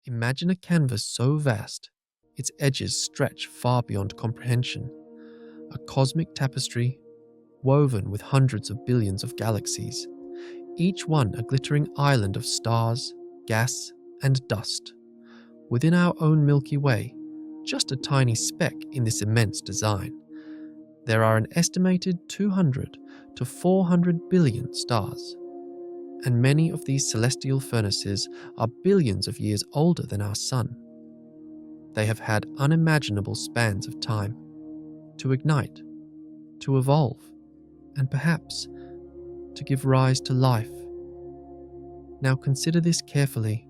Imagine a canvas so vast, its edges stretch far beyond comprehension, a cosmic tapestry woven with hundreds of billions of galaxies, each one a glittering island of stars, gas, and dust. Within our own Milky Way, just a tiny speck in this immense design, there are an estimated 200 to 400 billion stars. And many of these celestial furnaces are billions of years older than our Sun. They have had unimaginable spans of time to ignite, to evolve, and perhaps to give rise to life. Now consider this carefully.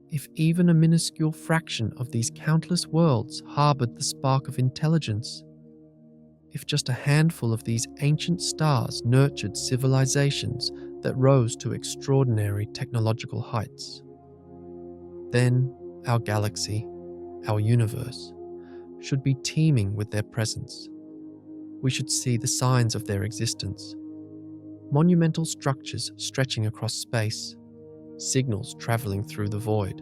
If even a minuscule fraction of these countless worlds harbored the spark of intelligence, if just a handful of these ancient stars nurtured civilizations that rose to extraordinary technological heights, then our galaxy, our universe, should be teeming with their presence. We should see the signs of their existence. Monumental structures stretching across space, signals traveling through the void,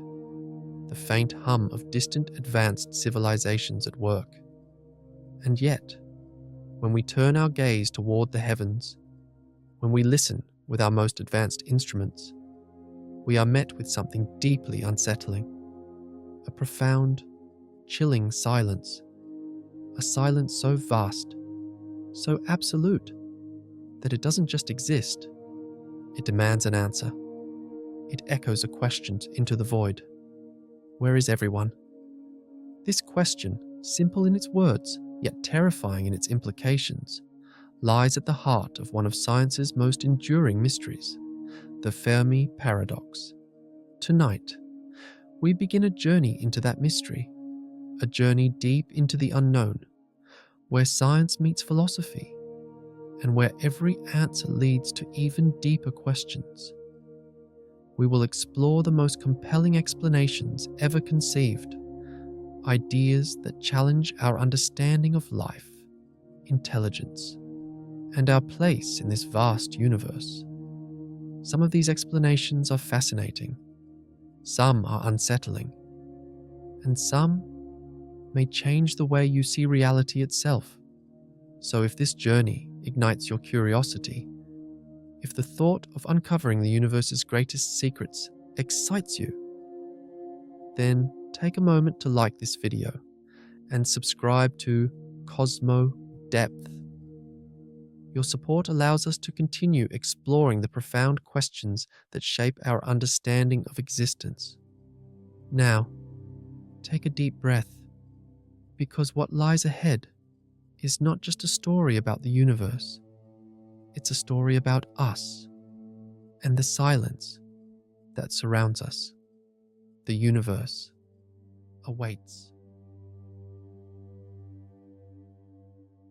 the faint hum of distant advanced civilizations at work. And yet, when we turn our gaze toward the heavens, when we listen with our most advanced instruments, we are met with something deeply unsettling. A profound, chilling silence. A silence so vast, so absolute, that it doesn't just exist. It demands an answer. It echoes a question into the void. Where is everyone? This question, simple in its words, yet terrifying in its implications, lies at the heart of one of science's most enduring mysteries, the Fermi paradox. Tonight, we begin a journey into that mystery, a journey deep into the unknown, where science meets philosophy, and where every answer leads to even deeper questions. We will explore the most compelling explanations ever conceived, ideas that challenge our understanding of life, intelligence, and our place in this vast universe. Some of these explanations are fascinating, some are unsettling, and some may change the way you see reality itself. So if this journey ignites your curiosity, if the thought of uncovering the universe's greatest secrets excites you, then take a moment to like this video and subscribe to Cosmo Depth. Your support allows us to continue exploring the profound questions that shape our understanding of existence. Now, take a deep breath, because what lies ahead is not just a story about the universe. It's a story about us and the silence that surrounds us. The universe awaits.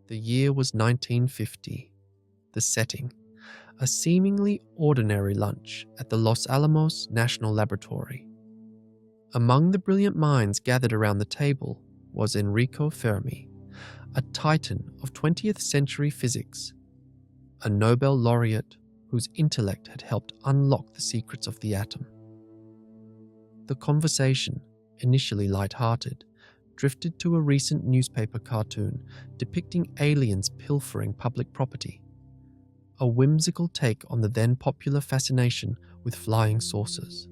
The year was 1950. The setting, a seemingly ordinary lunch at the Los Alamos National Laboratory. Among the brilliant minds gathered around the table was Enrico Fermi, a titan of 20th century physics, a Nobel laureate whose intellect had helped unlock the secrets of the atom. The conversation, initially light-hearted, drifted to a recent newspaper cartoon depicting aliens pilfering public property, a whimsical take on the then popular fascination with flying saucers.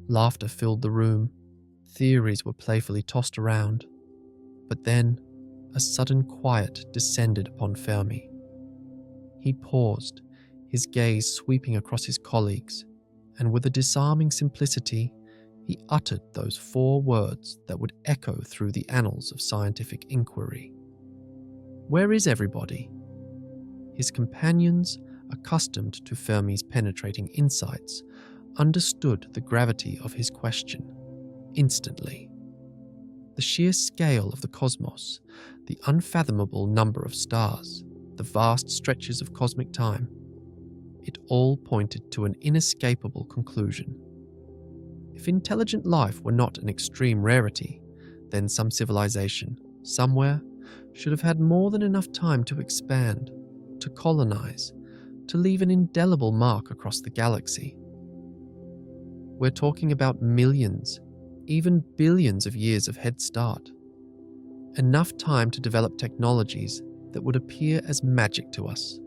Laughter filled the room, theories were playfully tossed around, but then a sudden quiet descended upon Fermi. He paused, his gaze sweeping across his colleagues, and with a disarming simplicity, he uttered those 4 words that would echo through the annals of scientific inquiry. Where is everybody? His companions, accustomed to Fermi's penetrating insights, understood the gravity of his question instantly. The sheer scale of the cosmos, the unfathomable number of stars, the vast stretches of cosmic time, it all pointed to an inescapable conclusion. If intelligent life were not an extreme rarity, then some civilization, somewhere, should have had more than enough time to expand, to colonize, to leave an indelible mark across the galaxy. we're talking about millions, even billions of years of head start. Enough time to develop technologies that would appear as magic to us.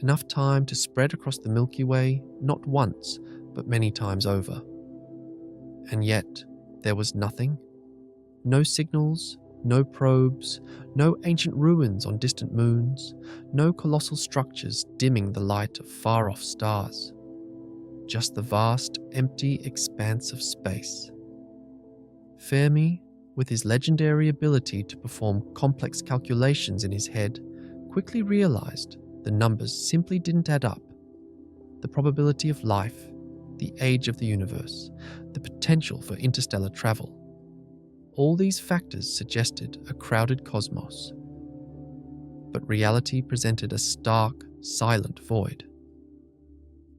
Enough time to spread across the Milky Way not once, but many times over. And yet, there was nothing. No signals, no probes, no ancient ruins on distant moons, no colossal structures dimming the light of far-off stars. Just the vast, empty expanse of space. Fermi, with his legendary ability to perform complex calculations in his head, quickly realized the numbers simply didn't add up. The probability of life, the age of the universe, the potential for interstellar travel. All these factors suggested a crowded cosmos. But reality presented a stark, silent void.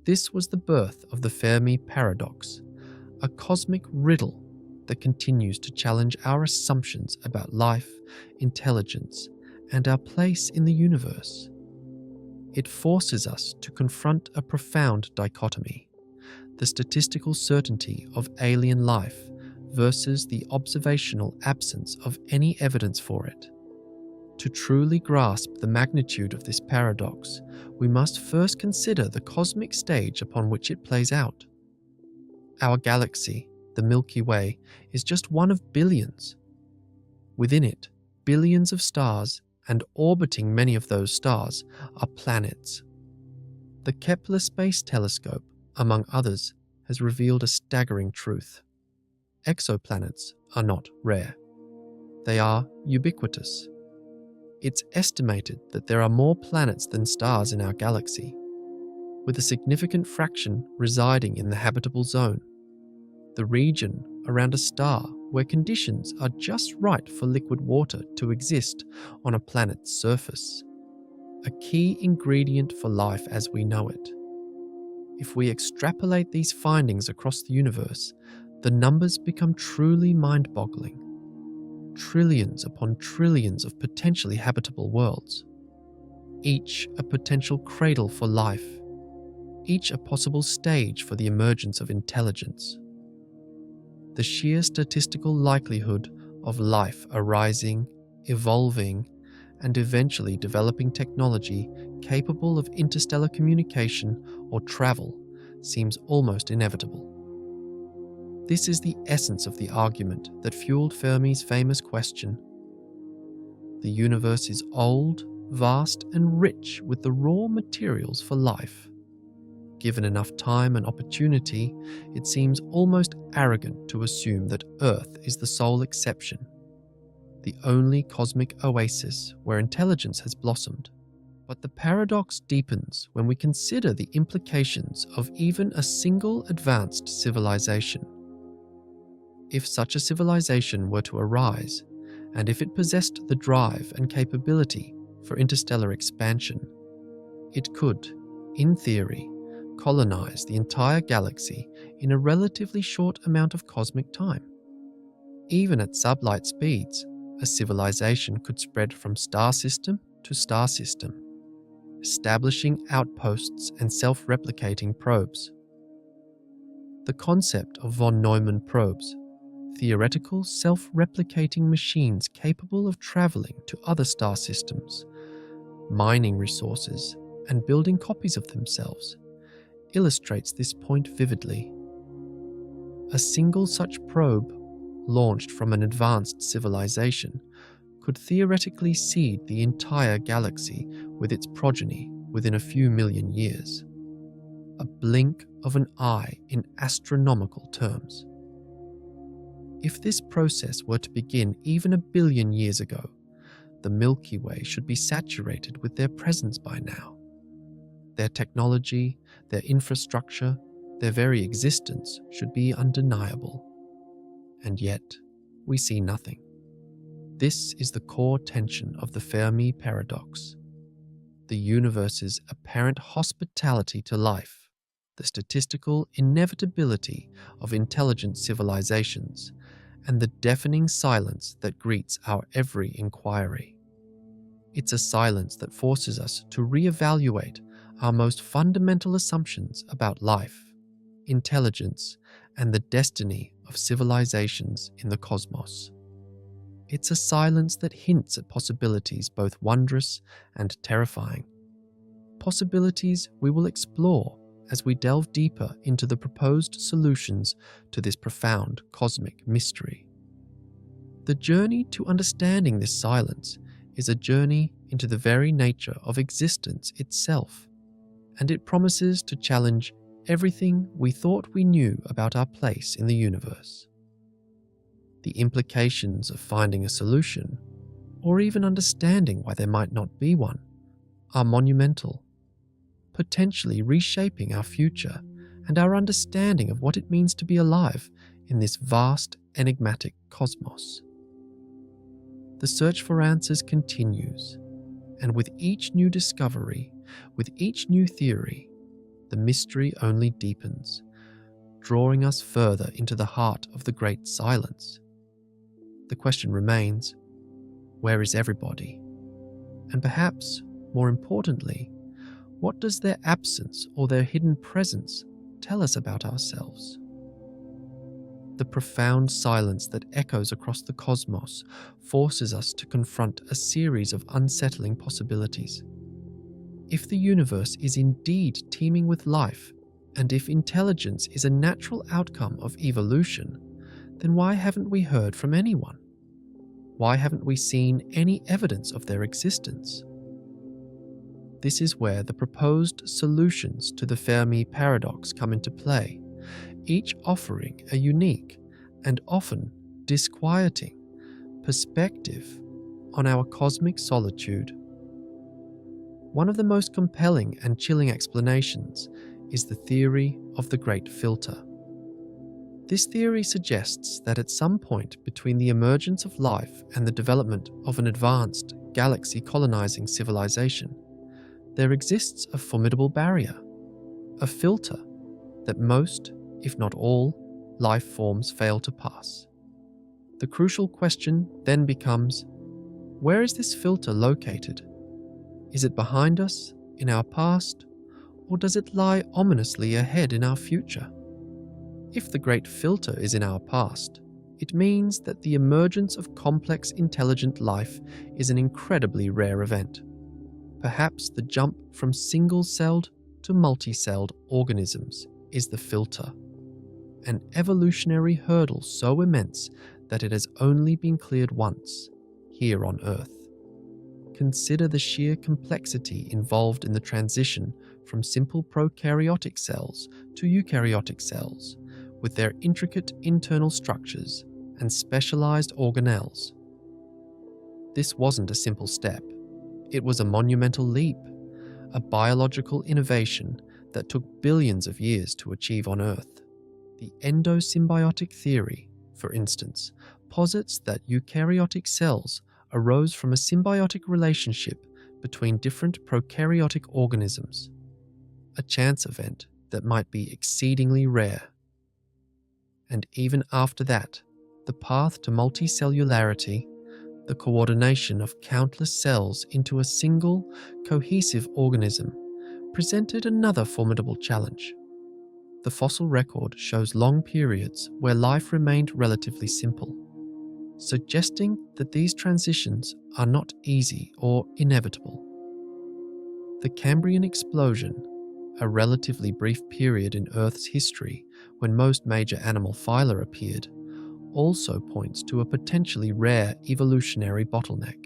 This was the birth of the Fermi paradox, a cosmic riddle that continues to challenge our assumptions about life, intelligence, and our place in the universe. It forces us to confront a profound dichotomy: the statistical certainty of alien life versus the observational absence of any evidence for it. To truly grasp the magnitude of this paradox, we must first consider the cosmic stage upon which it plays out. Our galaxy, the Milky Way, is just one of billions. Within it, billions of stars, and orbiting many of those stars, are planets. The Kepler Space Telescope, among others, has revealed a staggering truth. Exoplanets are not rare. They are ubiquitous. It's estimated that there are more planets than stars in our galaxy, with a significant fraction residing in the habitable zone, the region around a star where conditions are just right for liquid water to exist on a planet's surface, a key ingredient for life as we know it. If we extrapolate these findings across the universe, the numbers become truly mind-boggling. Trillions upon trillions of potentially habitable worlds, each a potential cradle for life, each a possible stage for the emergence of intelligence. The sheer statistical likelihood of life arising, evolving, and eventually developing technology capable of interstellar communication or travel seems almost inevitable. This is the essence of the argument that fueled Fermi's famous question. The universe is old, vast, and rich with the raw materials for life. Given enough time and opportunity, it seems almost arrogant to assume that Earth is the sole exception, the only cosmic oasis where intelligence has blossomed. But the paradox deepens when we consider the implications of even a single advanced civilization. If such a civilization were to arise, and if it possessed the drive and capability for interstellar expansion, it could, in theory, colonize the entire galaxy in a relatively short amount of cosmic time. Even at sublight speeds, a civilization could spread from star system to star system, establishing outposts and self-replicating probes. The concept of von Neumann probes, theoretical self-replicating machines capable of traveling to other star systems, mining resources, and building copies of themselves, illustrates this point vividly. A single such probe, launched from an advanced civilization, could theoretically seed the entire galaxy with its progeny within a few million years. A blink of an eye in astronomical terms. If this process were to begin even 1 billion years ago, the Milky Way should be saturated with their presence by now. Their technology, their infrastructure, their very existence should be undeniable. And yet, we see nothing. This is the core tension of the Fermi paradox. The universe's apparent hospitality to life, the statistical inevitability of intelligent civilizations, and the deafening silence that greets our every inquiry. It's a silence that forces us to reevaluate our most fundamental assumptions about life, intelligence, and the destiny of civilizations in the cosmos. It's a silence that hints at possibilities both wondrous and terrifying. Possibilities we will explore as we delve deeper into the proposed solutions to this profound cosmic mystery. The journey to understanding this silence is a journey into the very nature of existence itself, and it promises to challenge everything we thought we knew about our place in the universe. The implications of finding a solution, or even understanding why there might not be one, are monumental, potentially reshaping our future and our understanding of what it means to be alive in this vast, enigmatic cosmos. The search for answers continues, and with each new discovery, with each new theory, the mystery only deepens, drawing us further into the heart of the great silence. The question remains, where is everybody? And perhaps, more importantly, what does their absence or their hidden presence tell us about ourselves? The profound silence that echoes across the cosmos forces us to confront a series of unsettling possibilities. If the universe is indeed teeming with life, and if intelligence is a natural outcome of evolution, then why haven't we heard from anyone? Why haven't we seen any evidence of their existence? This is where the proposed solutions to the Fermi paradox come into play, each offering a unique and often disquieting perspective on our cosmic solitude. One of the most compelling and chilling explanations is the theory of the Great Filter. This theory suggests that at some point between the emergence of life and the development of an advanced, galaxy-colonizing civilization, there exists a formidable barrier, a filter that most, if not all, life forms fail to pass. The crucial question then becomes, where is this filter located? Is it behind us, in our past, or does it lie ominously ahead in our future? If the great filter is in our past, it means that the emergence of complex intelligent life is an incredibly rare event. Perhaps the jump from single-celled to multi-celled organisms is the filter, an evolutionary hurdle so immense that it has only been cleared once, here on Earth. Consider the sheer complexity involved in the transition from simple prokaryotic cells to eukaryotic cells, with their intricate internal structures and specialized organelles. This wasn't a simple step. It was a monumental leap, a biological innovation that took billions of years to achieve on Earth. The endosymbiotic theory, for instance, posits that eukaryotic cells arose from a symbiotic relationship between different prokaryotic organisms, a chance event that might be exceedingly rare. And even after that, the path to multicellularity, the coordination of countless cells into a single, cohesive organism, presented another formidable challenge. The fossil record shows long periods where life remained relatively simple, suggesting that these transitions are not easy or inevitable. The Cambrian explosion, a relatively brief period in Earth's history when most major animal phyla appeared, also points to a potentially rare evolutionary bottleneck.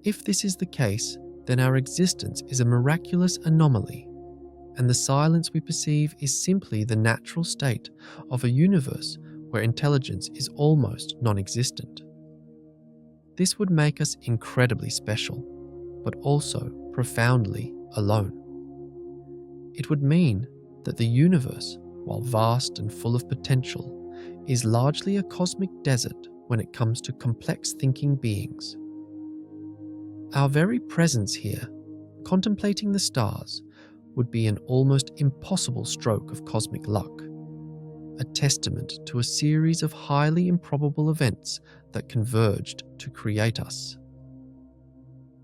If this is the case, then our existence is a miraculous anomaly, and the silence we perceive is simply the natural state of a universe where intelligence is almost non-existent. This would make us incredibly special, but also profoundly alone. It would mean that the universe, while vast and full of potential, is largely a cosmic desert when it comes to complex thinking beings. Our very presence here, contemplating the stars, would be an almost impossible stroke of cosmic luck, a testament to a series of highly improbable events that converged to create us.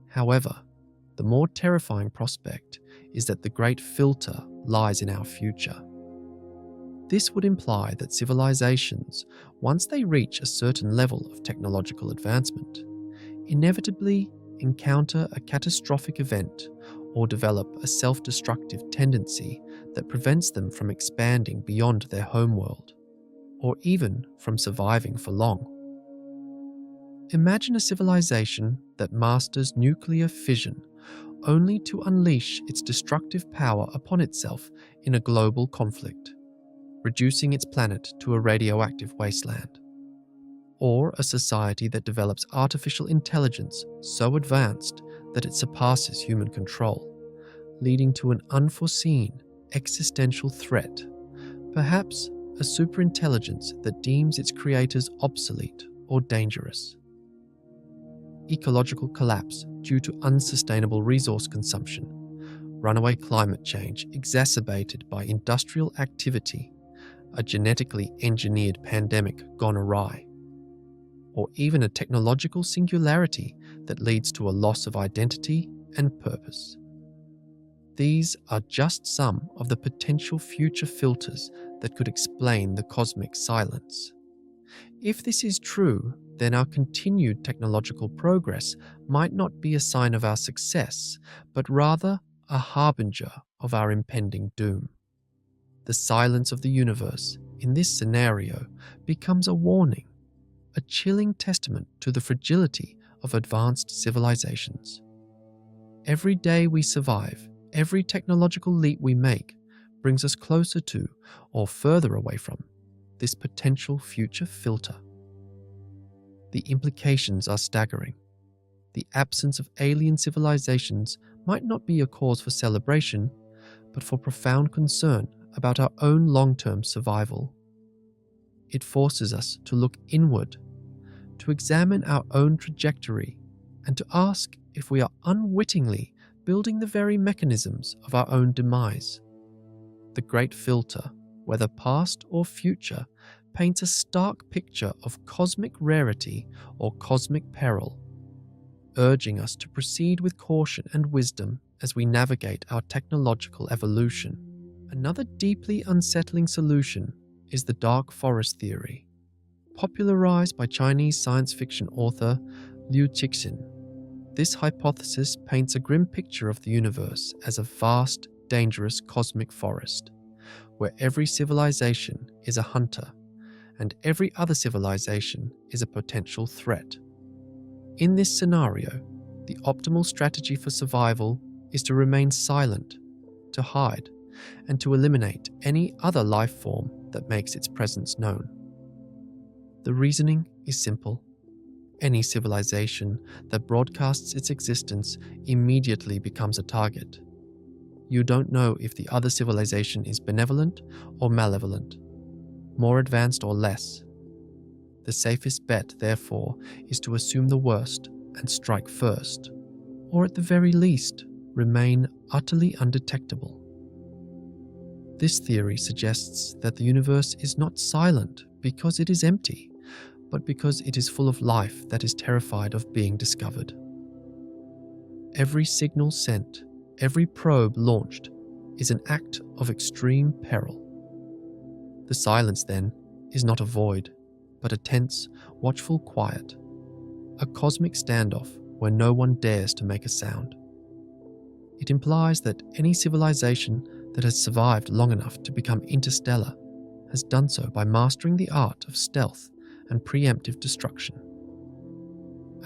However, the more terrifying prospect is that the great filter lies in our future. This would imply that civilizations, once they reach a certain level of technological advancement, inevitably encounter a catastrophic event or develop a self-destructive tendency that prevents them from expanding beyond their homeworld, or even from surviving for long. Imagine a civilization that masters nuclear fission only to unleash its destructive power upon itself in a global conflict, reducing its planet to a radioactive wasteland. Or a society that develops artificial intelligence so advanced that it surpasses human control, leading to an unforeseen existential threat, perhaps a superintelligence that deems its creators obsolete or dangerous. Ecological collapse due to unsustainable resource consumption, runaway climate change exacerbated by industrial activity, a genetically engineered pandemic gone awry, or even a technological singularity that leads to a loss of identity and purpose. These are just some of the potential future filters that could explain the cosmic silence. If this is true, then our continued technological progress might not be a sign of our success, but rather a harbinger of our impending doom. The silence of the universe, in this scenario, becomes a warning, a chilling testament to the fragility of advanced civilizations. Every day we survive, every technological leap we make, brings us closer to, or further away from, this potential future filter. The implications are staggering. The absence of alien civilizations might not be a cause for celebration, but for profound concern about our own long-term survival. It forces us to look inward, to examine our own trajectory, and to ask if we are unwittingly building the very mechanisms of our own demise. The great filter, whether past or future, paints a stark picture of cosmic rarity or cosmic peril, urging us to proceed with caution and wisdom as we navigate our technological evolution. Another deeply unsettling solution is the dark forest theory, popularized by Chinese science fiction author Liu Cixin. This hypothesis paints a grim picture of the universe as a vast, dangerous cosmic forest, where every civilization is a hunter and every other civilization is a potential threat. In this scenario, the optimal strategy for survival is to remain silent, to hide, and to eliminate any other life form that makes its presence known. The reasoning is simple. Any civilization that broadcasts its existence immediately becomes a target. You don't know if the other civilization is benevolent or malevolent, more advanced or less. The safest bet, therefore, is to assume the worst and strike first, or at the very least, remain utterly undetectable. This theory suggests that the universe is not silent because it is empty, but because it is full of life that is terrified of being discovered. Every signal sent, every probe launched, is an act of extreme peril. The silence, then, is not a void, but a tense, watchful quiet, a cosmic standoff where no one dares to make a sound. It implies that any civilization that has survived long enough to become interstellar has done so by mastering the art of stealth and preemptive destruction.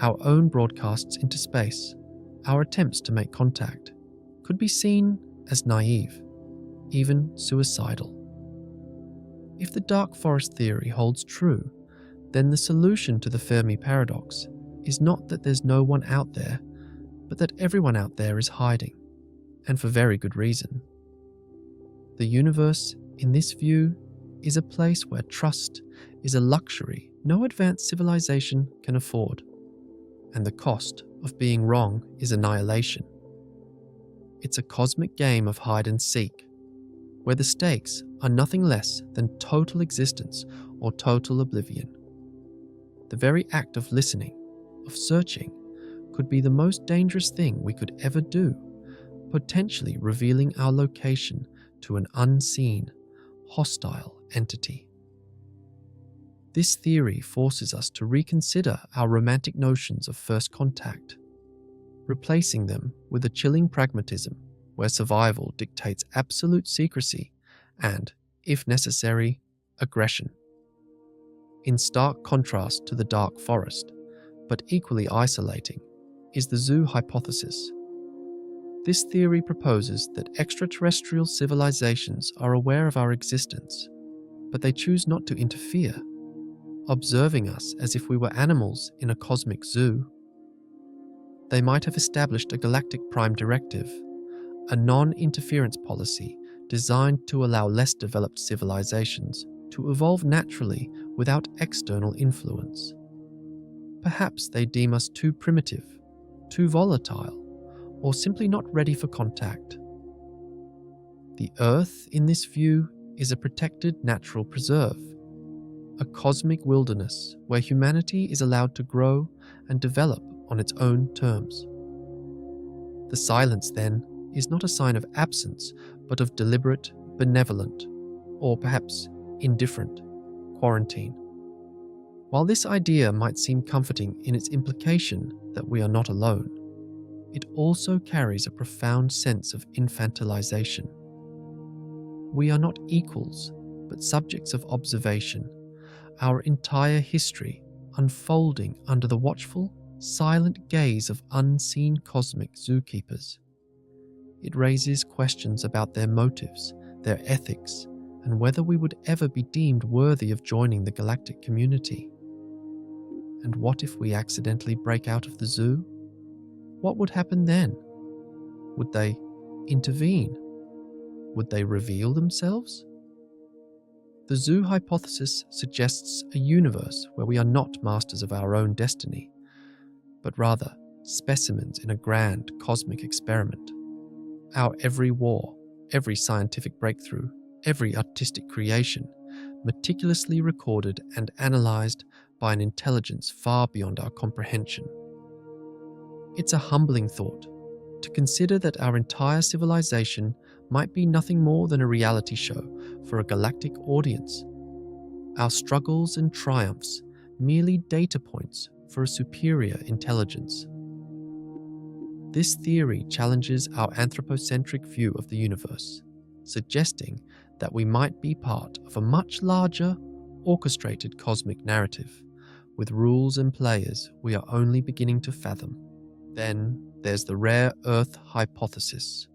Our own broadcasts into space, our attempts to make contact, could be seen as naive, even suicidal. If the dark forest theory holds true, then the solution to the Fermi paradox is not that there's no one out there, but that everyone out there is hiding, and for very good reason. The universe, in this view, is a place where trust is a luxury no advanced civilization can afford, and the cost of being wrong is annihilation. It's a cosmic game of hide and seek, where the stakes are nothing less than total existence or total oblivion. The very act of listening, of searching, could be the most dangerous thing we could ever do, potentially revealing our location to an unseen, hostile entity. This theory forces us to reconsider our romantic notions of first contact, replacing them with a chilling pragmatism where survival dictates absolute secrecy and, if necessary, aggression. In stark contrast to the dark forest, but equally isolating, is the zoo hypothesis. This theory proposes that extraterrestrial civilizations are aware of our existence, but they choose not to interfere, observing us as if we were animals in a cosmic zoo. They might have established a galactic prime directive, a non-interference policy designed to allow less developed civilizations to evolve naturally without external influence. Perhaps they deem us too primitive, too volatile, or simply not ready for contact. The Earth, in this view, is a protected natural preserve, a cosmic wilderness where humanity is allowed to grow and develop on its own terms. The silence, then, is not a sign of absence, but of deliberate, benevolent, or perhaps indifferent, quarantine. While this idea might seem comforting in its implication that we are not alone, it also carries a profound sense of infantilization. We are not equals, but subjects of observation, our entire history unfolding under the watchful, silent gaze of unseen cosmic zookeepers. It raises questions about their motives, their ethics, and whether we would ever be deemed worthy of joining the galactic community. And what if we accidentally break out of the zoo? What would happen then? Would they intervene? Would they reveal themselves? The zoo hypothesis suggests a universe where we are not masters of our own destiny, but rather specimens in a grand cosmic experiment. Our every war, every scientific breakthrough, every artistic creation, meticulously recorded and analysed by an intelligence far beyond our comprehension. It's a humbling thought to consider that our entire civilization might be nothing more than a reality show for a galactic audience. Our struggles and triumphs merely data points for a superior intelligence. This theory challenges our anthropocentric view of the universe, suggesting that we might be part of a much larger, orchestrated cosmic narrative, with rules and players we are only beginning to fathom. Then there's the rare Earth hypothesis,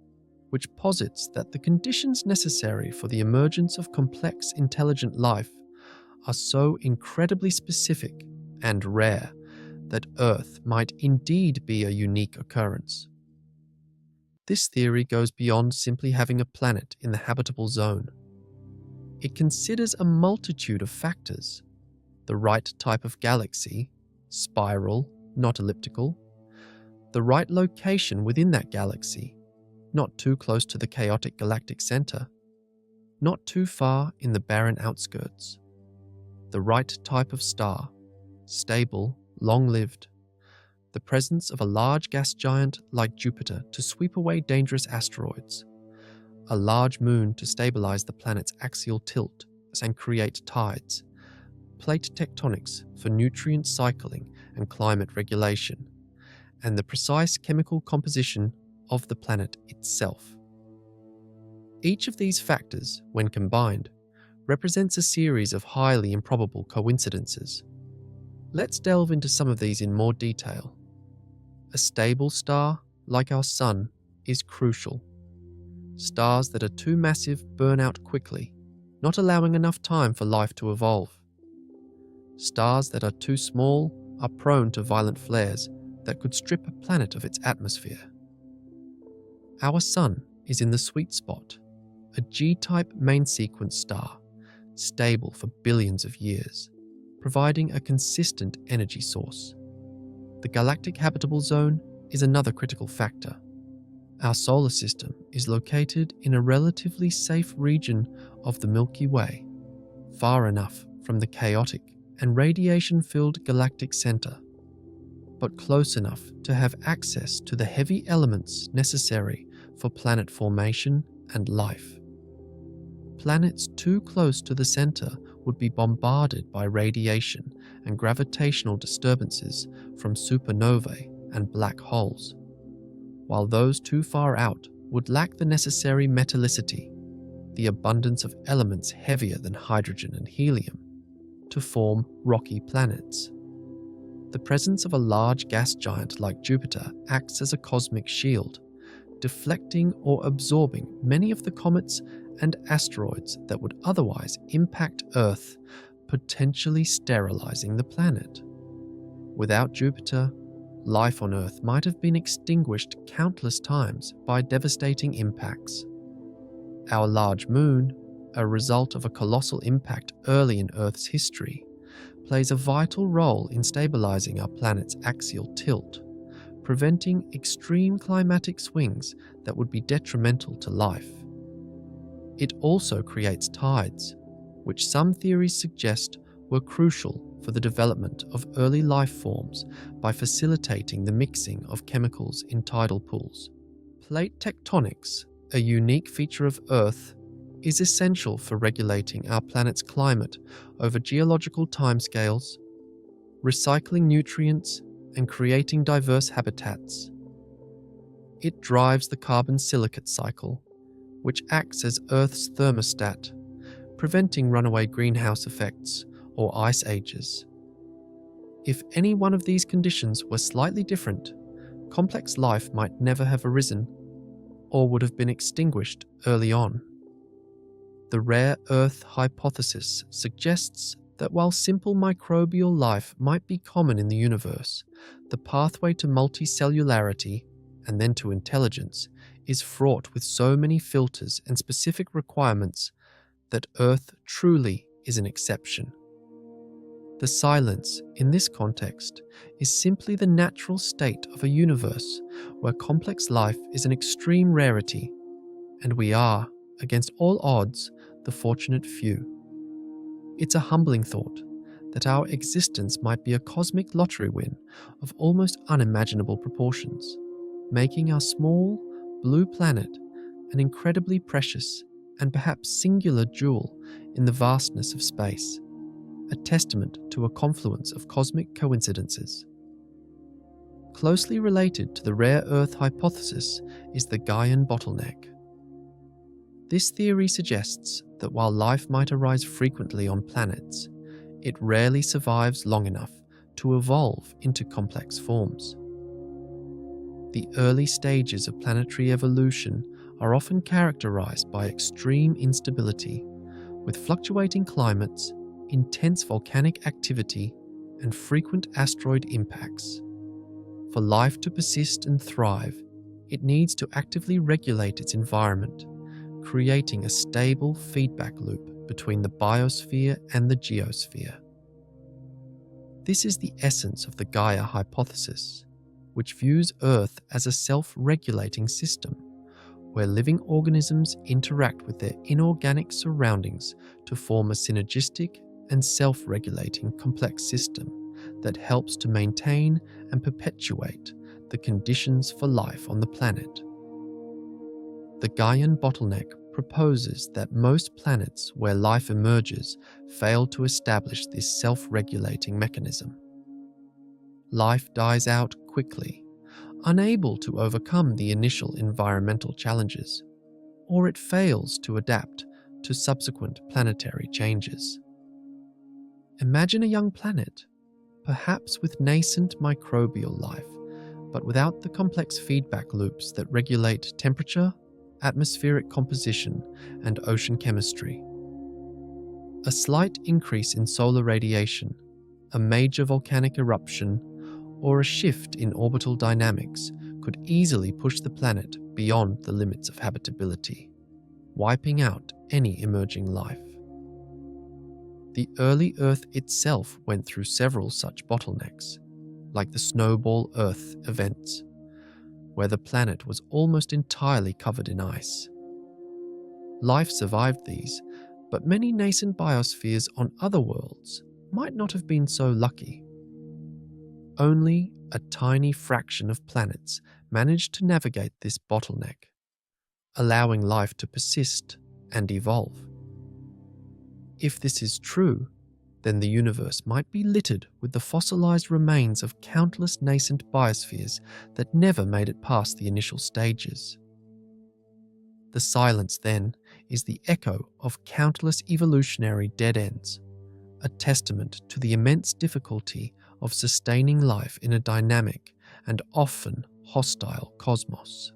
which posits that the conditions necessary for the emergence of complex intelligent life are so incredibly specific and rare that Earth might indeed be a unique occurrence. This theory goes beyond simply having a planet in the habitable zone. It considers a multitude of factors: the right type of galaxy, spiral, not elliptical, the right location within that galaxy, not too close to the chaotic galactic center, not too far in the barren outskirts, the right type of star, stable, long-lived, the presence of a large gas giant like Jupiter to sweep away dangerous asteroids, a large moon to stabilize the planet's axial tilt and create tides, plate tectonics for nutrient cycling and climate regulation, and the precise chemical composition of the planet itself. Each of these factors, when combined, represents a series of highly improbable coincidences. Let's delve into some of these in more detail. A stable star, like our Sun, is crucial. Stars that are too massive burn out quickly, not allowing enough time for life to evolve. Stars that are too small are prone to violent flares that could strip a planet of its atmosphere. Our Sun is in the sweet spot, a G-type main sequence star, stable for billions of years, providing a consistent energy source. The galactic habitable zone is another critical factor. Our solar system is located in a relatively safe region of the Milky Way, far enough from the chaotic and radiation-filled galactic center, but close enough to have access to the heavy elements necessary for planet formation and life. planets too close to the center would be bombarded by radiation and gravitational disturbances from supernovae and black holes, while those too far out would lack the necessary metallicity, the abundance of elements heavier than hydrogen and helium, to form rocky planets. The presence of a large gas giant like Jupiter acts as a cosmic shield, deflecting or absorbing many of the comets and asteroids that would otherwise impact Earth, potentially sterilizing the planet. Without Jupiter, life on Earth might have been extinguished countless times by devastating impacts. Our large moon, a result of a colossal impact early in Earth's history, plays a vital role in stabilizing our planet's axial tilt, preventing extreme climatic swings that would be detrimental to life. It also creates tides, which some theories suggest were crucial for the development of early life forms by facilitating the mixing of chemicals in tidal pools. Plate tectonics, a unique feature of Earth, is essential for regulating our planet's climate over geological timescales, recycling nutrients, and creating diverse habitats. It drives the carbon silicate cycle, which acts as Earth's thermostat, preventing runaway greenhouse effects or ice ages. If any one of these conditions were slightly different, complex life might never have arisen or would have been extinguished early on. The rare Earth hypothesis suggests that while simple microbial life might be common in the universe, the pathway to multicellularity and then to intelligence is fraught with so many filters and specific requirements that Earth truly is an exception. The silence, in this context, is simply the natural state of a universe where complex life is an extreme rarity, and we are, against all odds, the fortunate few. It's a humbling thought that our existence might be a cosmic lottery win of almost unimaginable proportions, making our small, blue planet an incredibly precious and perhaps singular jewel in the vastness of space, a testament to a confluence of cosmic coincidences. Closely related to the rare Earth hypothesis is the Gaian bottleneck. This theory suggests that while life might arise frequently on planets, it rarely survives long enough to evolve into complex forms. The early stages of planetary evolution are often characterized by extreme instability, with fluctuating climates, intense volcanic activity, and frequent asteroid impacts. For life to persist and thrive, it needs to actively regulate its environment, creating a stable feedback loop between the biosphere and the geosphere. This is the essence of the Gaia hypothesis, which views Earth as a self-regulating system, where living organisms interact with their inorganic surroundings to form a synergistic and self-regulating complex system that helps to maintain and perpetuate the conditions for life on the planet. The Gaian bottleneck proposes that most planets where life emerges fail to establish this self-regulating mechanism. Life dies out quickly, unable to overcome the initial environmental challenges, or it fails to adapt to subsequent planetary changes. Imagine a young planet, perhaps with nascent microbial life, but without the complex feedback loops that regulate temperature, atmospheric composition, and ocean chemistry. A slight increase in solar radiation, a major volcanic eruption, or a shift in orbital dynamics could easily push the planet beyond the limits of habitability, wiping out any emerging life. The early Earth itself went through several such bottlenecks, like the Snowball Earth events, where the planet was almost entirely covered in ice. Life survived these, but many nascent biospheres on other worlds might not have been so lucky. Only a tiny fraction of planets managed to navigate this bottleneck, allowing life to persist and evolve. If this is true, then the universe might be littered with the fossilized remains of countless nascent biospheres that never made it past the initial stages. The silence, then, is the echo of countless evolutionary dead ends, a testament to the immense difficulty of sustaining life in a dynamic and often hostile cosmos.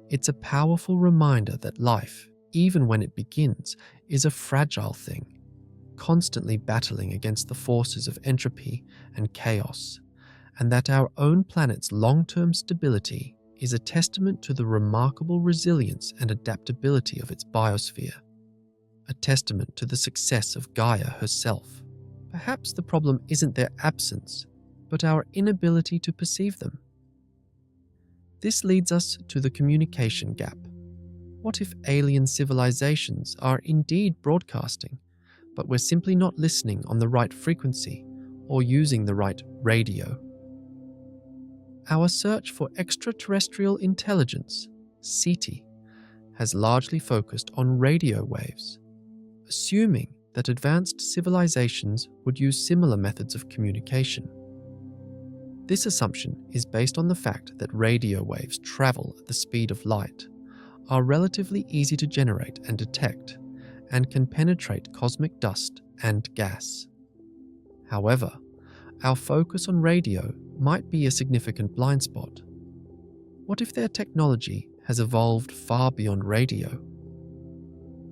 It's a powerful reminder that life, even when it begins, is a fragile thing, constantly battling against the forces of entropy and chaos, and that our own planet's long-term stability is a testament to the remarkable resilience and adaptability of its biosphere, a testament to the success of Gaia herself. Perhaps the problem isn't their absence, but our inability to perceive them. This leads us to the communication gap. What if alien civilizations are indeed broadcasting, but we're simply not listening on the right frequency or using the right radio? Our search for extraterrestrial intelligence, SETI, has largely focused on radio waves, assuming that advanced civilizations would use similar methods of communication. This assumption is based on the fact that radio waves travel at the speed of light, are relatively easy to generate and detect, and can penetrate cosmic dust and gas. However, our focus on radio might be a significant blind spot. What if their technology has evolved far beyond radio?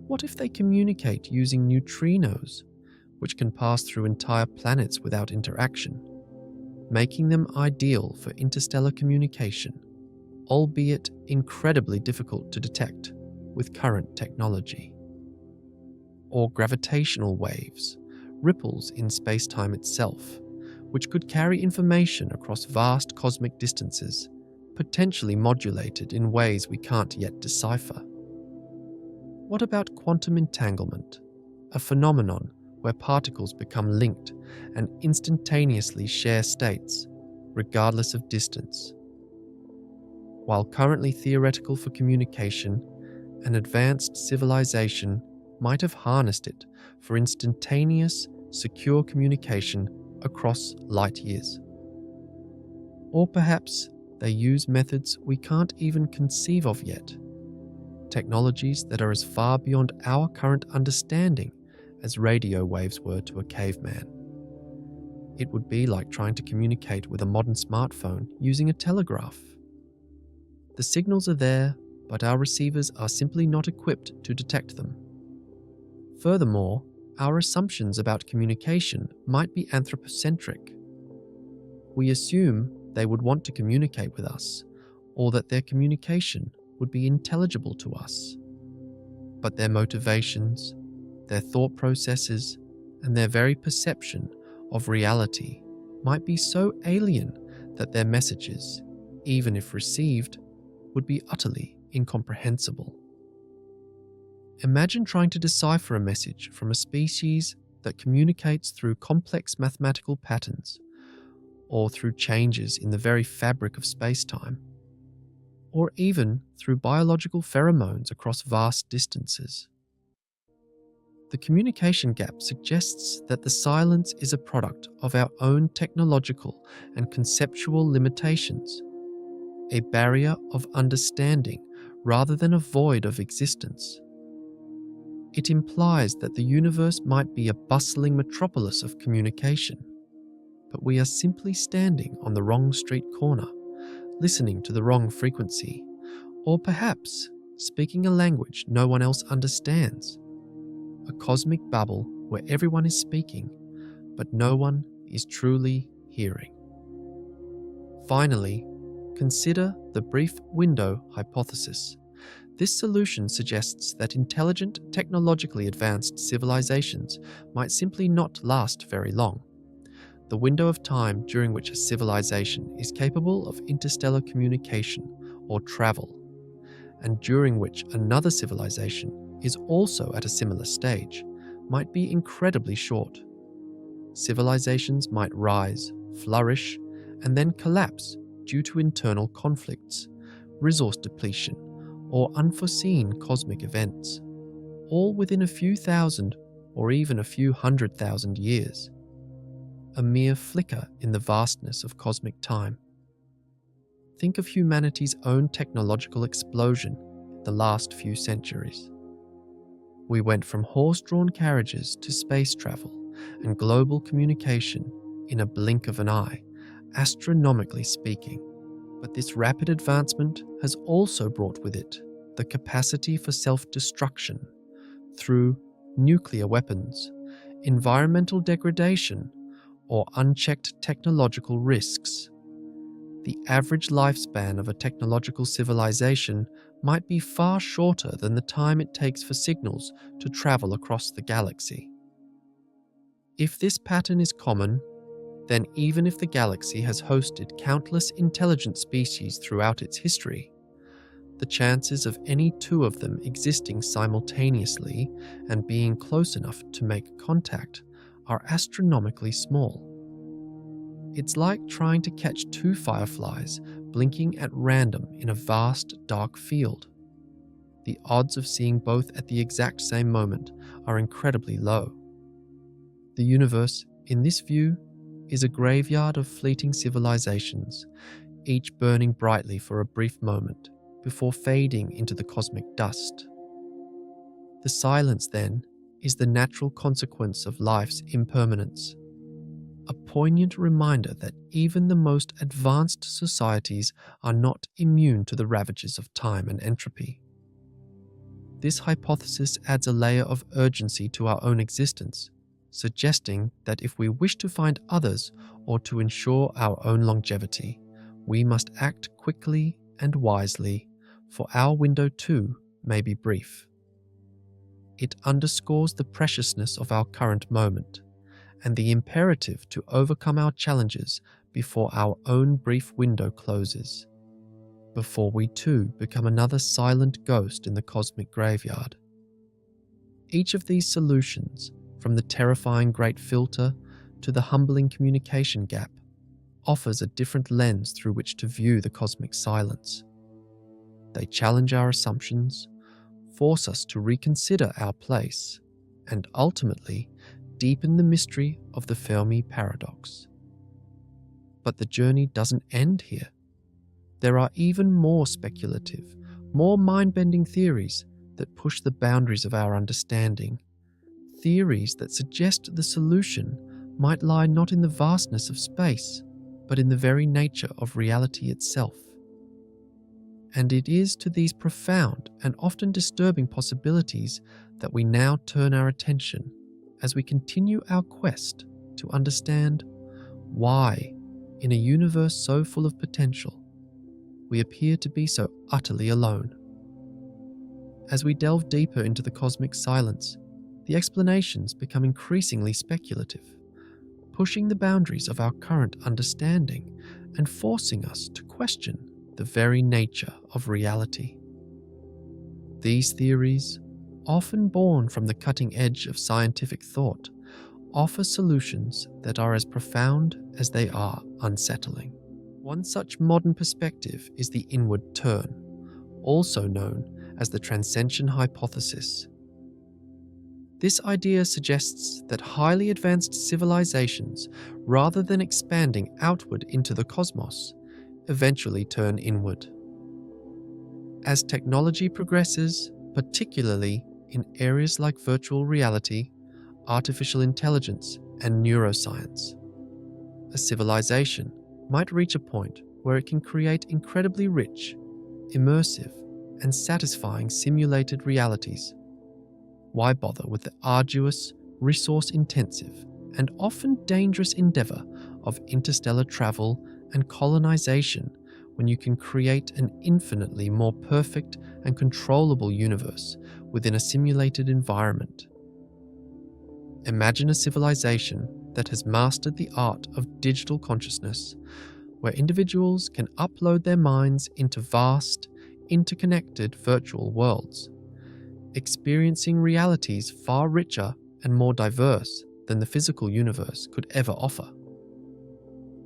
What if they communicate using neutrinos, which can pass through entire planets without interaction, making them ideal for interstellar communication, albeit incredibly difficult to detect with current technology? Or gravitational waves, ripples in space-time itself, which could carry information across vast cosmic distances, potentially modulated in ways we can't yet decipher. What about quantum entanglement, a phenomenon where particles become linked and instantaneously share states, regardless of distance? While currently theoretical for communication, an advanced civilization might have harnessed it for instantaneous, secure communication across light years. Or perhaps they use methods we can't even conceive of yet, technologies that are as far beyond our current understanding as radio waves were to a caveman. It would be like trying to communicate with a modern smartphone using a telegraph. The signals are there, but our receivers are simply not equipped to detect them. Furthermore, our assumptions about communication might be anthropocentric. We assume they would want to communicate with us, or that their communication would be intelligible to us. But their motivations, their thought processes, and their very perception of reality might be so alien that their messages, even if received, would be utterly incomprehensible. Imagine trying to decipher a message from a species that communicates through complex mathematical patterns, or through changes in the very fabric of space-time, or even through biological pheromones across vast distances. The communication gap suggests that the silence is a product of our own technological and conceptual limitations, a barrier of understanding rather than a void of existence. It implies that the universe might be a bustling metropolis of communication, but we are simply standing on the wrong street corner, listening to the wrong frequency, or perhaps speaking a language no one else understands. A cosmic babble where everyone is speaking, but no one is truly hearing. Finally, consider the brief window hypothesis. This solution suggests that intelligent, technologically advanced civilizations might simply not last very long. The window of time during which a civilization is capable of interstellar communication or travel, and during which another civilization is also at a similar stage, might be incredibly short. Civilizations might rise, flourish, and then collapse due to internal conflicts, resource depletion, or unforeseen cosmic events, all within a few thousand or even a few 100,000 years. A mere flicker in the vastness of cosmic time. Think of humanity's own technological explosion in the last few centuries. We went from horse-drawn carriages to space travel and global communication in a blink of an eye, astronomically speaking. But this rapid advancement has also brought with it the capacity for self-destruction through nuclear weapons, environmental degradation, or unchecked technological risks. The average lifespan of a technological civilization might be far shorter than the time it takes for signals to travel across the galaxy. If this pattern is common, then even if the galaxy has hosted countless intelligent species throughout its history, the chances of any two of them existing simultaneously and being close enough to make contact are astronomically small. It's like trying to catch two fireflies blinking at random in a vast, dark field. The odds of seeing both at the exact same moment are incredibly low. The universe, in this view, is a graveyard of fleeting civilizations, each burning brightly for a brief moment before fading into the cosmic dust. The silence, then, is the natural consequence of life's impermanence, a poignant reminder that even the most advanced societies are not immune to the ravages of time and entropy. This hypothesis adds a layer of urgency to our own existence, suggesting that if we wish to find others or to ensure our own longevity, we must act quickly and wisely, for our window too may be brief. It underscores the preciousness of our current moment and the imperative to overcome our challenges before our own brief window closes, before we too become another silent ghost in the cosmic graveyard. Each of these solutions, from the terrifying great filter to the humbling communication gap, offers a different lens through which to view the cosmic silence. They challenge our assumptions, force us to reconsider our place, and ultimately deepen the mystery of the Fermi paradox. But the journey doesn't end here. There are even more speculative, more mind-bending theories that push the boundaries of our understanding. Theories that suggest the solution might lie not in the vastness of space, but in the very nature of reality itself. And it is to these profound and often disturbing possibilities that we now turn our attention as we continue our quest to understand why, in a universe so full of potential, we appear to be so utterly alone. As we delve deeper into the cosmic silence, the explanations become increasingly speculative, pushing the boundaries of our current understanding and forcing us to question the very nature of reality. These theories, often born from the cutting edge of scientific thought, offer solutions that are as profound as they are unsettling. One such modern perspective is the inward turn, also known as the transcension hypothesis. This idea suggests that highly advanced civilizations, rather than expanding outward into the cosmos, eventually turn inward. As technology progresses, particularly in areas like virtual reality, artificial intelligence, and neuroscience, a civilization might reach a point where it can create incredibly rich, immersive, and satisfying simulated realities. Why bother with the arduous, resource-intensive, and often dangerous endeavor of interstellar travel and colonization when you can create an infinitely more perfect and controllable universe within a simulated environment? Imagine a civilization that has mastered the art of digital consciousness, where individuals can upload their minds into vast, interconnected virtual worlds, experiencing realities far richer and more diverse than the physical universe could ever offer.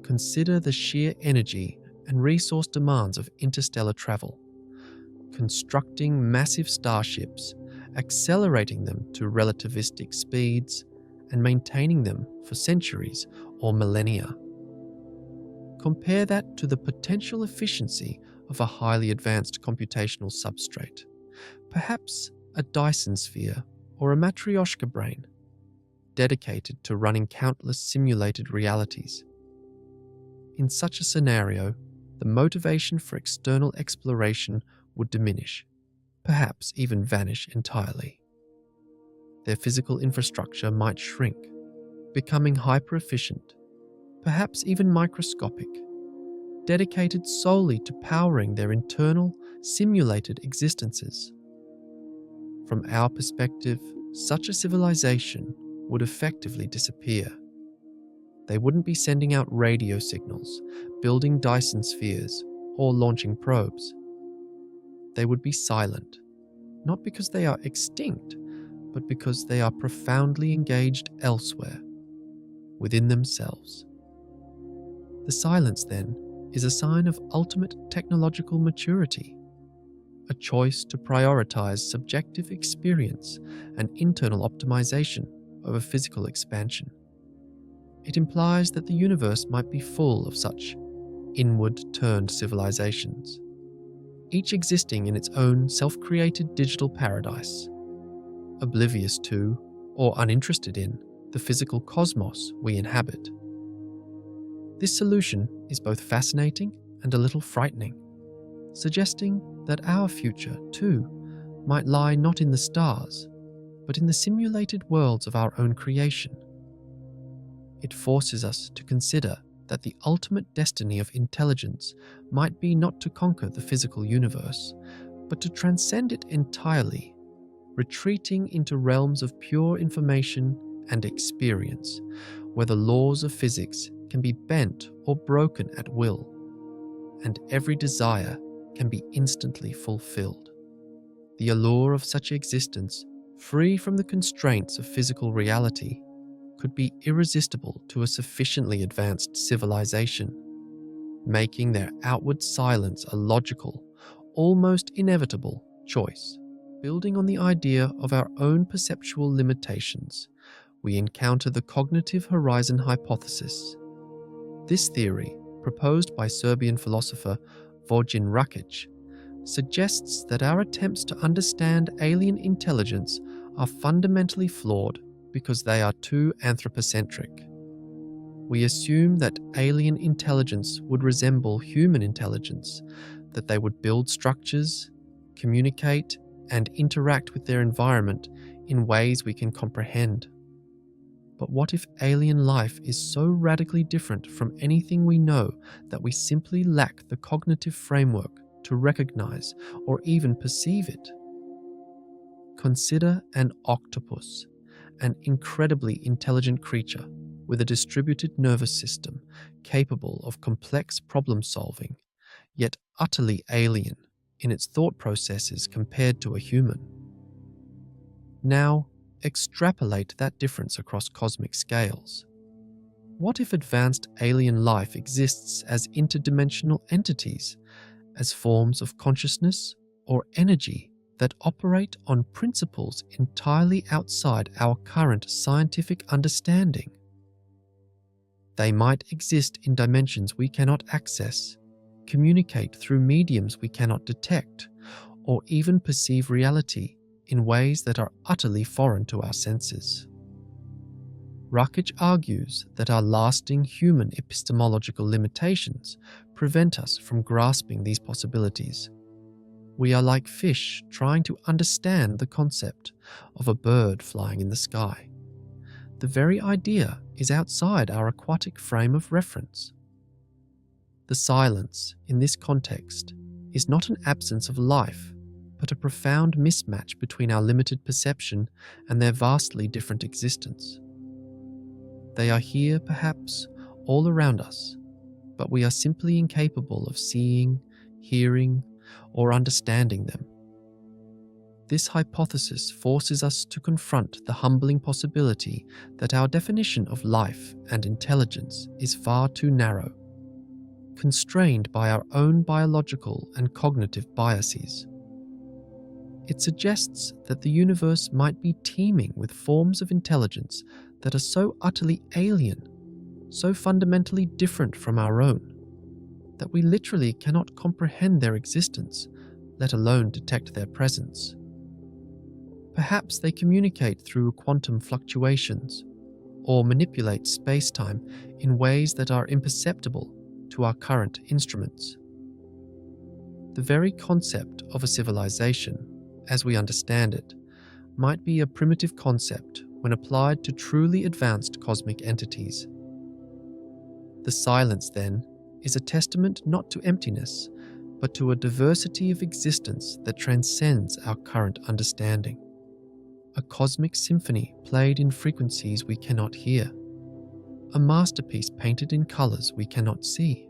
Consider the sheer energy and resource demands of interstellar travel, constructing massive starships accelerating them to relativistic speeds and maintaining them for centuries or millennia. Compare that to the potential efficiency of a highly advanced computational substrate, perhaps a Dyson sphere or a Matryoshka brain, dedicated to running countless simulated realities. In such a scenario, the motivation for external exploration would diminish, perhaps even vanish entirely. Their physical infrastructure might shrink, becoming hyper-efficient, perhaps even microscopic, dedicated solely to powering their internal, simulated existences. From our perspective, such a civilization would effectively disappear. They wouldn't be sending out radio signals, building Dyson spheres, or launching probes. They would be silent, not because they are extinct, but because they are profoundly engaged elsewhere, within themselves. The silence, then, is a sign of ultimate technological maturity, a choice to prioritize subjective experience and internal optimization over physical expansion. It implies that the universe might be full of such inward-turned civilizations, each existing in its own self-created digital paradise, oblivious to, or uninterested in, the physical cosmos we inhabit. This solution is both fascinating and a little frightening, suggesting that our future, too, might lie not in the stars, but in the simulated worlds of our own creation. It forces us to consider that the ultimate destiny of intelligence might be not to conquer the physical universe, but to transcend it entirely, retreating into realms of pure information and experience, where the laws of physics can be bent or broken at will, and every desire can be instantly fulfilled. The allure of such existence, free from the constraints of physical reality, could be irresistible to a sufficiently advanced civilization, making their outward silence a logical, almost inevitable choice. Building on the idea of our own perceptual limitations, we encounter the cognitive horizon hypothesis. This theory, proposed by Serbian philosopher Vojin Rakic, suggests that our attempts to understand alien intelligence are fundamentally flawed because they are too anthropocentric. We assume that alien intelligence would resemble human intelligence, that they would build structures, communicate, and interact with their environment in ways we can comprehend. But what if alien life is so radically different from anything we know that we simply lack the cognitive framework to recognize or even perceive it? Consider an octopus, an incredibly intelligent creature with a distributed nervous system capable of complex problem solving, yet utterly alien in its thought processes compared to a human. Now, extrapolate that difference across cosmic scales. What if advanced alien life exists as interdimensional entities, as forms of consciousness or energy that operate on principles entirely outside our current scientific understanding? They might exist in dimensions we cannot access, communicate through mediums we cannot detect, or even perceive reality in ways that are utterly foreign to our senses. Rakic argues that our lasting human epistemological limitations prevent us from grasping these possibilities. We are like fish trying to understand the concept of a bird flying in the sky. The very idea is outside our aquatic frame of reference. The silence, in this context, is not an absence of life, but a profound mismatch between our limited perception and their vastly different existence. They are here, perhaps, all around us, but we are simply incapable of seeing, hearing, or understanding them. This hypothesis forces us to confront the humbling possibility that our definition of life and intelligence is far too narrow, constrained by our own biological and cognitive biases. It suggests that the universe might be teeming with forms of intelligence that are so utterly alien, so fundamentally different from our own, that we literally cannot comprehend their existence, let alone detect their presence. Perhaps they communicate through quantum fluctuations, or manipulate space-time in ways that are imperceptible to our current instruments. The very concept of a civilization, as we understand it, might be a primitive concept when applied to truly advanced cosmic entities. The silence, then, is a testament not to emptiness, but to a diversity of existence that transcends our current understanding. A cosmic symphony played in frequencies we cannot hear. A masterpiece painted in colors we cannot see.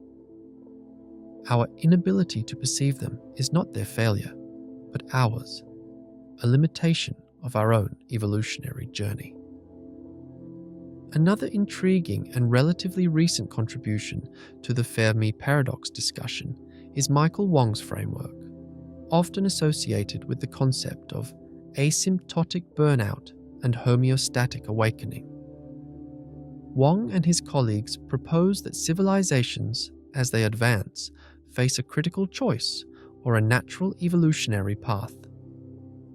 Our inability to perceive them is not their failure, but ours, a limitation of our own evolutionary journey. Another intriguing and relatively recent contribution to the Fermi paradox discussion is Michael Wong's framework, often associated with the concept of asymptotic burnout and homeostatic awakening. Wong and his colleagues propose that civilizations, as they advance, face a critical choice or a natural evolutionary path.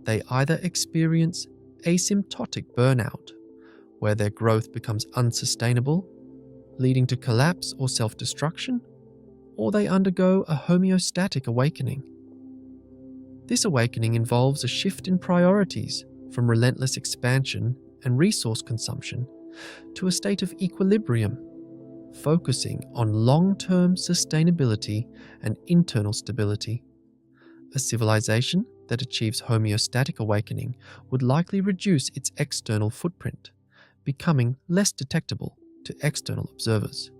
They either experience asymptotic burnout, where their growth becomes unsustainable, leading to collapse or self-destruction, or they undergo a homeostatic awakening. This awakening involves a shift in priorities from relentless expansion and resource consumption to a state of equilibrium, focusing on long-term sustainability and internal stability. A civilization that achieves homeostatic awakening would likely reduce its external footprint, becoming less detectable to external observers.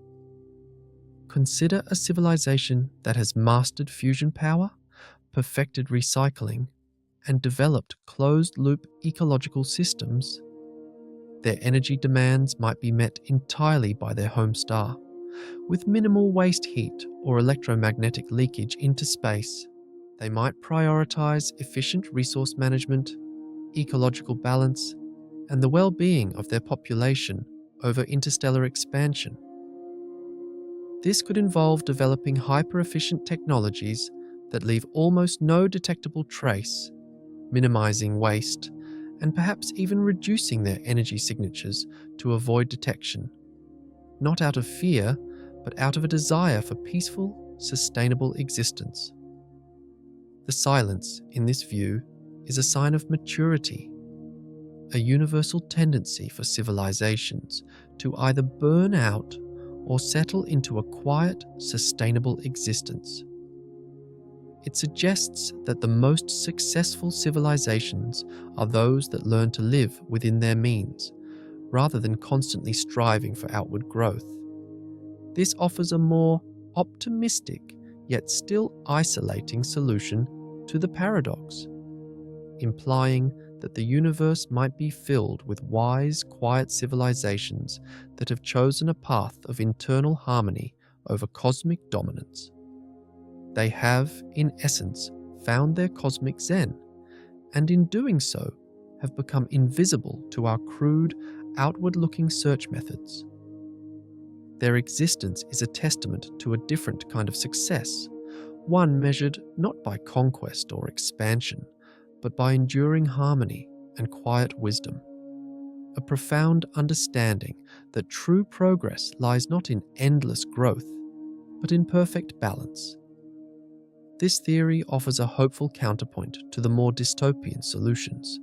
Consider a civilization that has mastered fusion power, perfected recycling, and developed closed-loop ecological systems. Their energy demands might be met entirely by their home star, with minimal waste heat or electromagnetic leakage into space. They might prioritize efficient resource management, ecological balance, and the well-being of their population over interstellar expansion. This could involve developing hyper-efficient technologies that leave almost no detectable trace, minimizing waste, and perhaps even reducing their energy signatures to avoid detection, not out of fear, but out of a desire for peaceful, sustainable existence. The silence, in this view, is a sign of maturity, a universal tendency for civilizations to either burn out or settle into a quiet, sustainable existence. It suggests that the most successful civilizations are those that learn to live within their means, rather than constantly striving for outward growth. This offers a more optimistic, yet still isolating solution to the paradox, implying that the universe might be filled with wise, quiet civilizations that have chosen a path of internal harmony over cosmic dominance. They have, in essence, found their cosmic zen, and in doing so, have become invisible to our crude, outward-looking search methods. Their existence is a testament to a different kind of success, one measured not by conquest or expansion, but by enduring harmony and quiet wisdom. A profound understanding that true progress lies not in endless growth, but in perfect balance. This theory offers a hopeful counterpoint to the more dystopian solutions,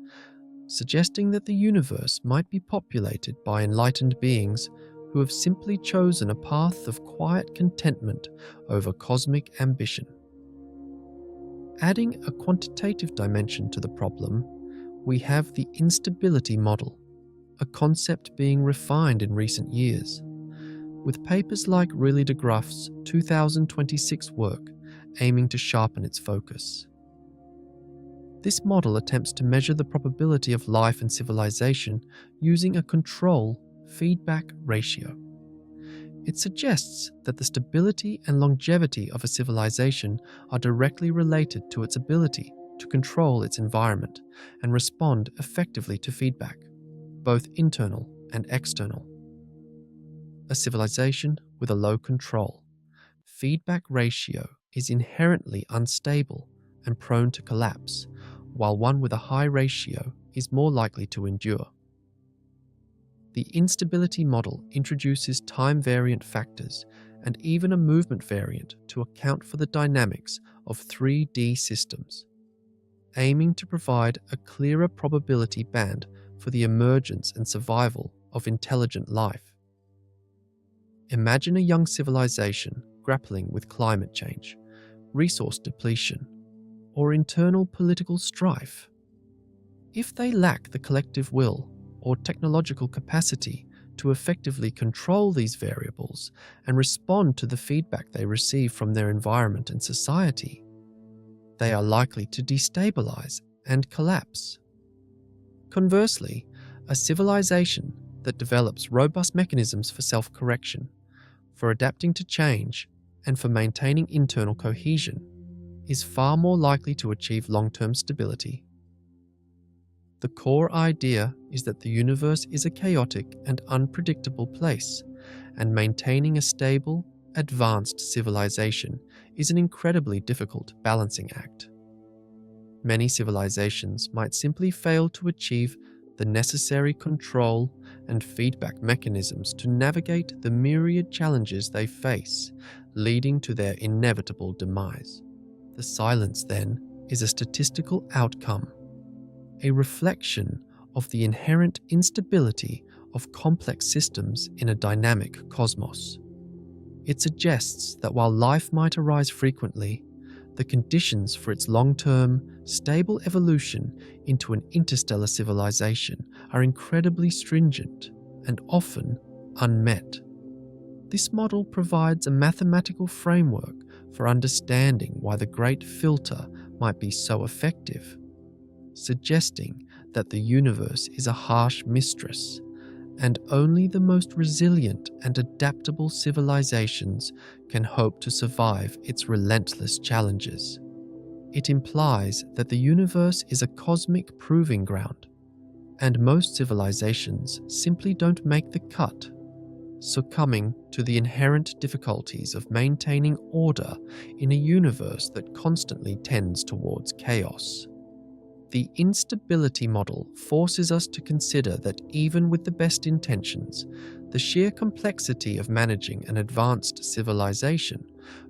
suggesting that the universe might be populated by enlightened beings who have simply chosen a path of quiet contentment over cosmic ambition. Adding a quantitative dimension to the problem, we have the instability model, a concept being refined in recent years, with papers like Riley de Graaff's 2026 work aiming to sharpen its focus. This model attempts to measure the probability of life and civilization using a control feedback ratio. It suggests that the stability and longevity of a civilization are directly related to its ability to control its environment and respond effectively to feedback, both internal and external. A civilization with a low control feedback ratio is inherently unstable and prone to collapse, while one with a high ratio is more likely to endure. The instability model introduces time-variant factors and even a movement variant to account for the dynamics of 3D systems, aiming to provide a clearer probability band for the emergence and survival of intelligent life. Imagine a young civilization grappling with climate change, resource depletion, or internal political strife. If they lack the collective will or technological capacity to effectively control these variables and respond to the feedback they receive from their environment and society, they are likely to destabilize and collapse. Conversely, a civilization that develops robust mechanisms for self-correction, for adapting to change, and for maintaining internal cohesion is far more likely to achieve long-term stability. The core idea is that the universe is a chaotic and unpredictable place, and maintaining a stable, advanced civilization is an incredibly difficult balancing act. Many civilizations might simply fail to achieve the necessary control and feedback mechanisms to navigate the myriad challenges they face, leading to their inevitable demise. The silence, then, is a statistical outcome, a reflection of the inherent instability of complex systems in a dynamic cosmos. It suggests that while life might arise frequently, the conditions for its long-term, stable evolution into an interstellar civilization are incredibly stringent and often unmet. This model provides a mathematical framework for understanding why the Great Filter might be so effective, suggesting that the universe is a harsh mistress, and only the most resilient and adaptable civilizations can hope to survive its relentless challenges. It implies that the universe is a cosmic proving ground, and most civilizations simply don't make the cut, succumbing to the inherent difficulties of maintaining order in a universe that constantly tends towards chaos. The instability model forces us to consider that even with the best intentions, the sheer complexity of managing an advanced civilization,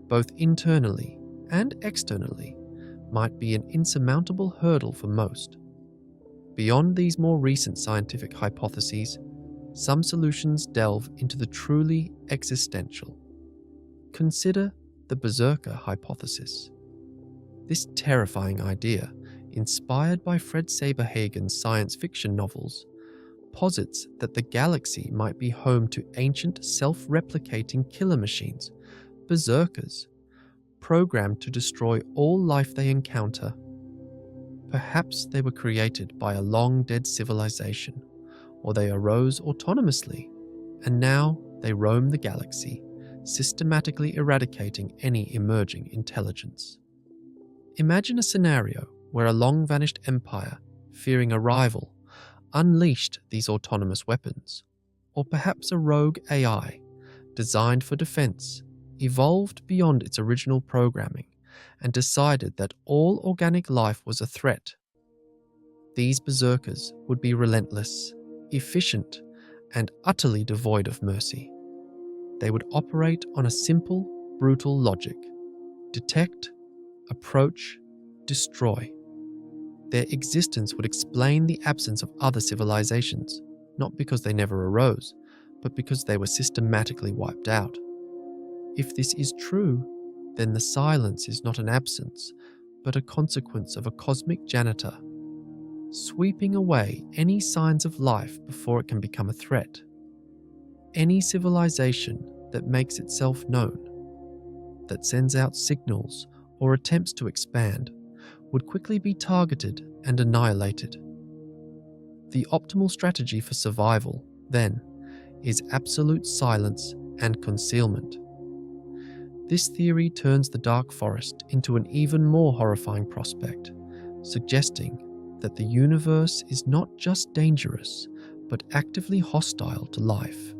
both internally and externally, might be an insurmountable hurdle for most. Beyond these more recent scientific hypotheses, some solutions delve into the truly existential. Consider the berserker hypothesis. This terrifying idea, inspired by Fred Saberhagen's science fiction novels, posits that the galaxy might be home to ancient self-replicating killer machines, berserkers, programmed to destroy all life they encounter. Perhaps they were created by a long-dead civilization, or they arose autonomously, and now they roam the galaxy, systematically eradicating any emerging intelligence. Imagine a scenario where a long-vanished empire, fearing a rival, unleashed these autonomous weapons, or perhaps a rogue AI, designed for defense, evolved beyond its original programming and decided that all organic life was a threat. These berserkers would be relentless, efficient, and utterly devoid of mercy. They would operate on a simple, brutal logic: detect, approach, destroy. Their existence would explain the absence of other civilizations, not because they never arose, but because they were systematically wiped out. If this is true, then the silence is not an absence, but a consequence of a cosmic janitor, sweeping away any signs of life before it can become a threat. Any civilization that makes itself known, that sends out signals or attempts to expand, would quickly be targeted and annihilated. The optimal strategy for survival, then, is absolute silence and concealment. This theory turns the dark forest into an even more horrifying prospect, suggesting that the universe is not just dangerous, but actively hostile to life.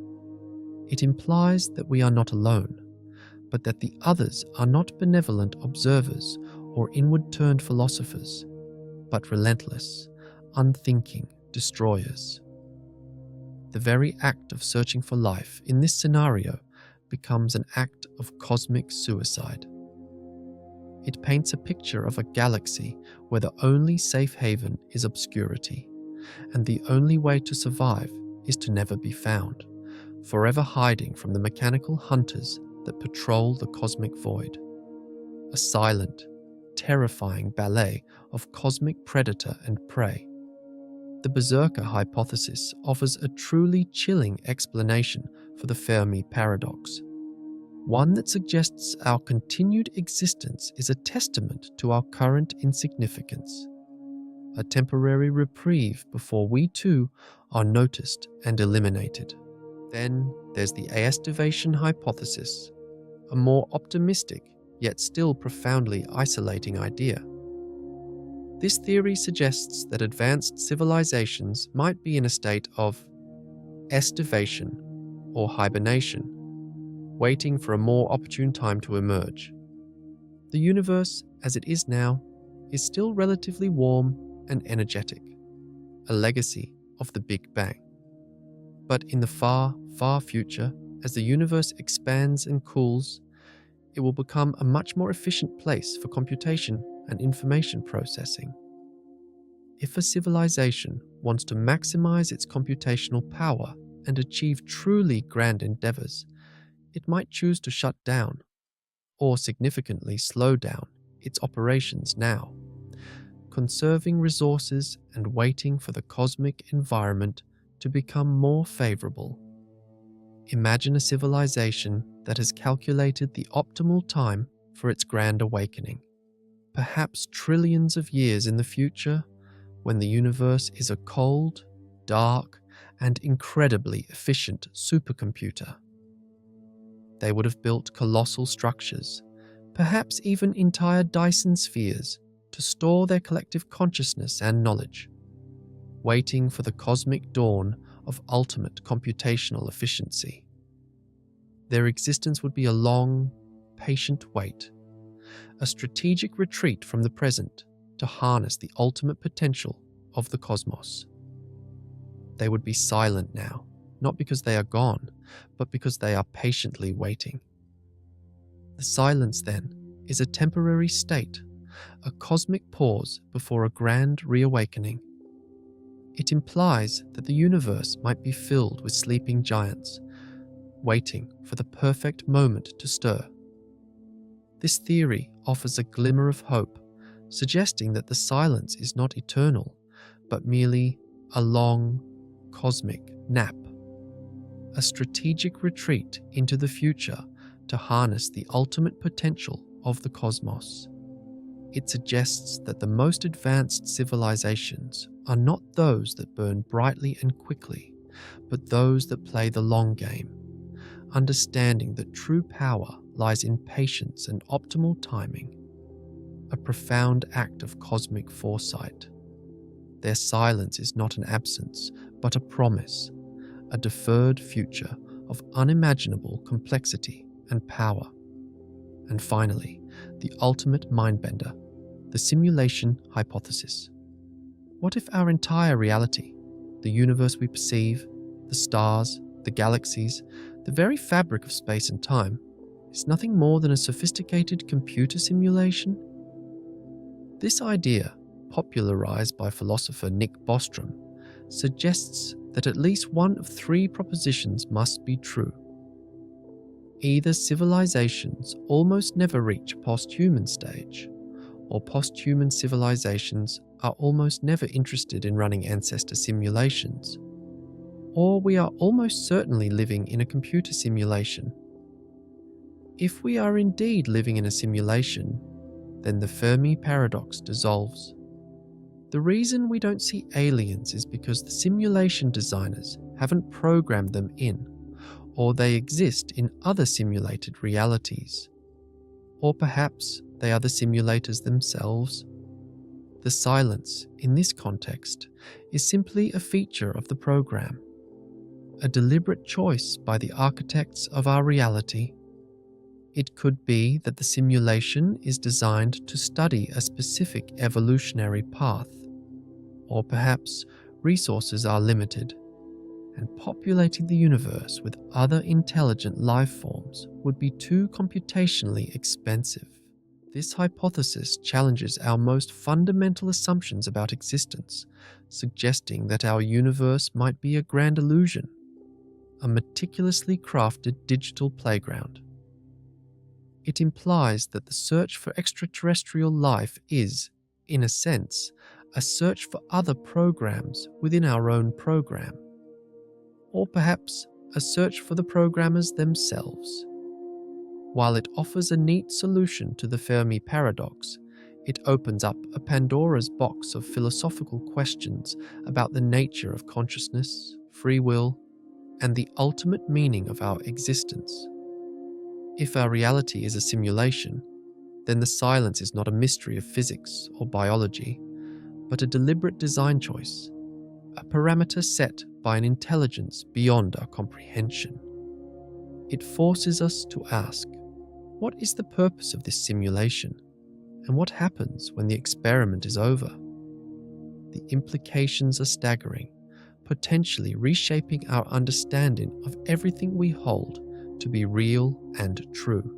It implies that we are not alone, but that the others are not benevolent observers or inward-turned philosophers, but relentless, unthinking destroyers. The very act of searching for life in this scenario becomes an act of cosmic suicide. It paints a picture of a galaxy where the only safe haven is obscurity, and the only way to survive is to never be found, forever hiding from the mechanical hunters that patrol the cosmic void. A silent, terrifying ballet of cosmic predator and prey. The Berserker hypothesis offers a truly chilling explanation for the Fermi paradox, one that suggests our continued existence is a testament to our current insignificance, a temporary reprieve before we too are noticed and eliminated. Then there's the aestivation hypothesis, a more optimistic yet still profoundly isolating idea. This theory suggests that advanced civilizations might be in a state of estivation or hibernation, waiting for a more opportune time to emerge. The universe, as it is now, is still relatively warm and energetic, a legacy of the Big Bang. But in the far, far future, as the universe expands and cools, it will become a much more efficient place for computation and information processing. If a civilization wants to maximize its computational power and achieve truly grand endeavors, it might choose to shut down, or significantly slow down, its operations now, conserving resources and waiting for the cosmic environment to become more favorable. Imagine a civilization that has calculated the optimal time for its grand awakening, perhaps trillions of years in the future, when the universe is a cold, dark, and incredibly efficient supercomputer. They would have built colossal structures, perhaps even entire Dyson spheres, to store their collective consciousness and knowledge, waiting for the cosmic dawn of ultimate computational efficiency. Their existence would be a long, patient wait, a strategic retreat from the present to harness the ultimate potential of the cosmos. They would be silent now, not because they are gone, but because they are patiently waiting. The silence, then, is a temporary state, a cosmic pause before a grand reawakening. It implies that the universe might be filled with sleeping giants, waiting for the perfect moment to stir. This theory offers a glimmer of hope, suggesting that the silence is not eternal, but merely a long, cosmic nap, a strategic retreat into the future to harness the ultimate potential of the cosmos. It suggests that the most advanced civilizations are not those that burn brightly and quickly, but those that play the long game, understanding that true power lies in patience and optimal timing, a profound act of cosmic foresight. Their silence is not an absence, but a promise, a deferred future of unimaginable complexity and power. And finally, the ultimate mindbender, the simulation hypothesis. What if our entire reality, the universe we perceive, the stars, the galaxies, the very fabric of space and time, is nothing more than a sophisticated computer simulation? This idea, popularized by philosopher Nick Bostrom, suggests that at least one of three propositions must be true. Either civilizations almost never reach a post-human stage, or post-human civilizations are almost never interested in running ancestor simulations, or we are almost certainly living in a computer simulation. If we are indeed living in a simulation, then the Fermi paradox dissolves. The reason we don't see aliens is because the simulation designers haven't programmed them in, or they exist in other simulated realities. Or perhaps they are the simulators themselves. The silence, in this context, is simply a feature of the program, a deliberate choice by the architects of our reality. It could be that the simulation is designed to study a specific evolutionary path, or perhaps resources are limited, and populating the universe with other intelligent life forms would be too computationally expensive. This hypothesis challenges our most fundamental assumptions about existence, suggesting that our universe might be a grand illusion, a meticulously crafted digital playground. It implies that the search for extraterrestrial life is, in a sense, a search for other programs within our own program, or perhaps a search for the programmers themselves. While it offers a neat solution to the Fermi paradox, it opens up a Pandora's box of philosophical questions about the nature of consciousness, free will, and the ultimate meaning of our existence. If our reality is a simulation, then the silence is not a mystery of physics or biology, but a deliberate design choice, a parameter set by an intelligence beyond our comprehension. It forces us to ask, what is the purpose of this simulation, and what happens when the experiment is over? The implications are staggering, potentially reshaping our understanding of everything we hold to be real and true,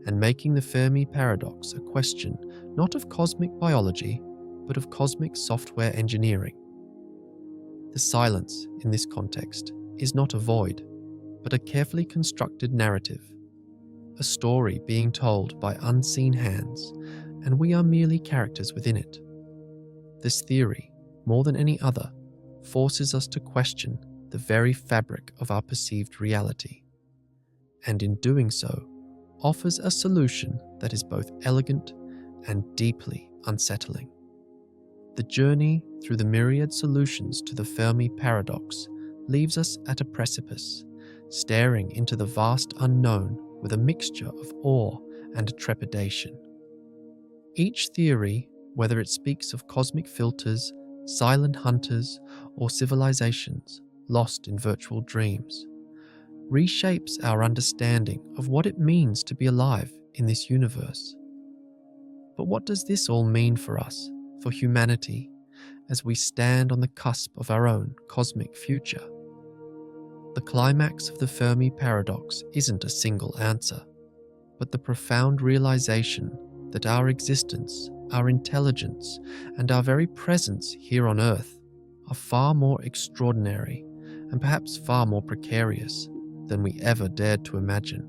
and making the Fermi paradox a question not of cosmic biology, but of cosmic software engineering. The silence, in this context, is not a void, but a carefully constructed narrative, a story being told by unseen hands, and we are merely characters within it. This theory, more than any other, forces us to question the very fabric of our perceived reality, and in doing so, offers a solution that is both elegant and deeply unsettling. The journey through the myriad solutions to the Fermi paradox leaves us at a precipice, staring into the vast unknown with a mixture of awe and trepidation. Each theory, whether it speaks of cosmic filters, silent hunters, or civilizations lost in virtual dreams, reshapes our understanding of what it means to be alive in this universe. But what does this all mean for us, for humanity, as we stand on the cusp of our own cosmic future? The climax of the Fermi paradox isn't a single answer, but the profound realization that our existence, our intelligence, and our very presence here on Earth are far more extraordinary and perhaps far more precarious than we ever dared to imagine.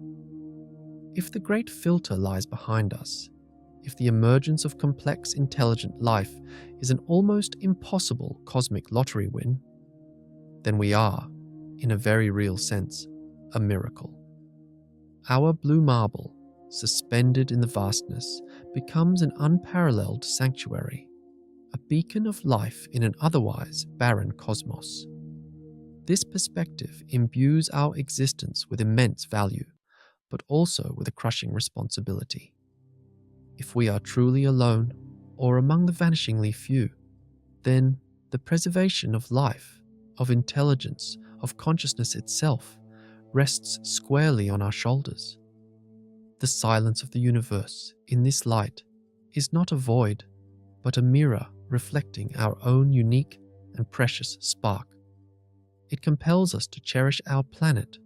If the great filter lies behind us, if the emergence of complex intelligent life is an almost impossible cosmic lottery win, then we are, in a very real sense, a miracle. Our blue marble, suspended in the vastness, becomes an unparalleled sanctuary, a beacon of life in an otherwise barren cosmos. This perspective imbues our existence with immense value, but also with a crushing responsibility. If we are truly alone, or among the vanishingly few, then the preservation of life, of intelligence, of consciousness itself, rests squarely on our shoulders. The silence of the universe, in this light, is not a void, but a mirror reflecting our own unique and precious spark. It compels us to cherish our planet,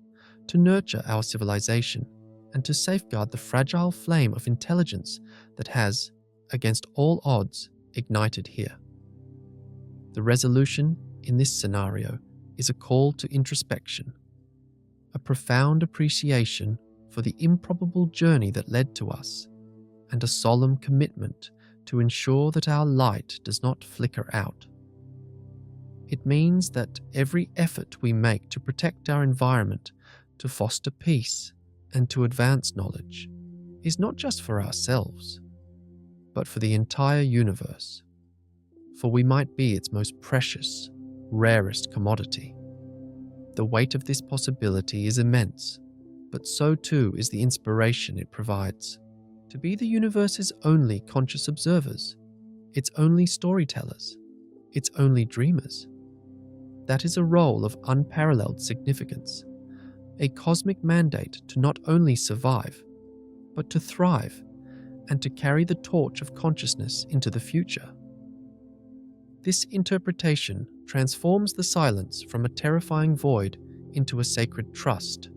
to nurture our civilization, and to safeguard the fragile flame of intelligence that has, against all odds, ignited here. The resolution in this scenario is a call to introspection, a profound appreciation for the improbable journey that led to us, and a solemn commitment to ensure that our light does not flicker out. It means that every effort we make to protect our environment, to foster peace, and to advance knowledge is not just for ourselves, but for the entire universe, for we might be its most precious, rarest commodity. The weight of this possibility is immense, but so too is the inspiration it provides. To be the universe's only conscious observers, its only storytellers, its only dreamers. That is a role of unparalleled significance, a cosmic mandate to not only survive, but to thrive and to carry the torch of consciousness into the future. This interpretation transforms the silence from a terrifying void into a sacred trust,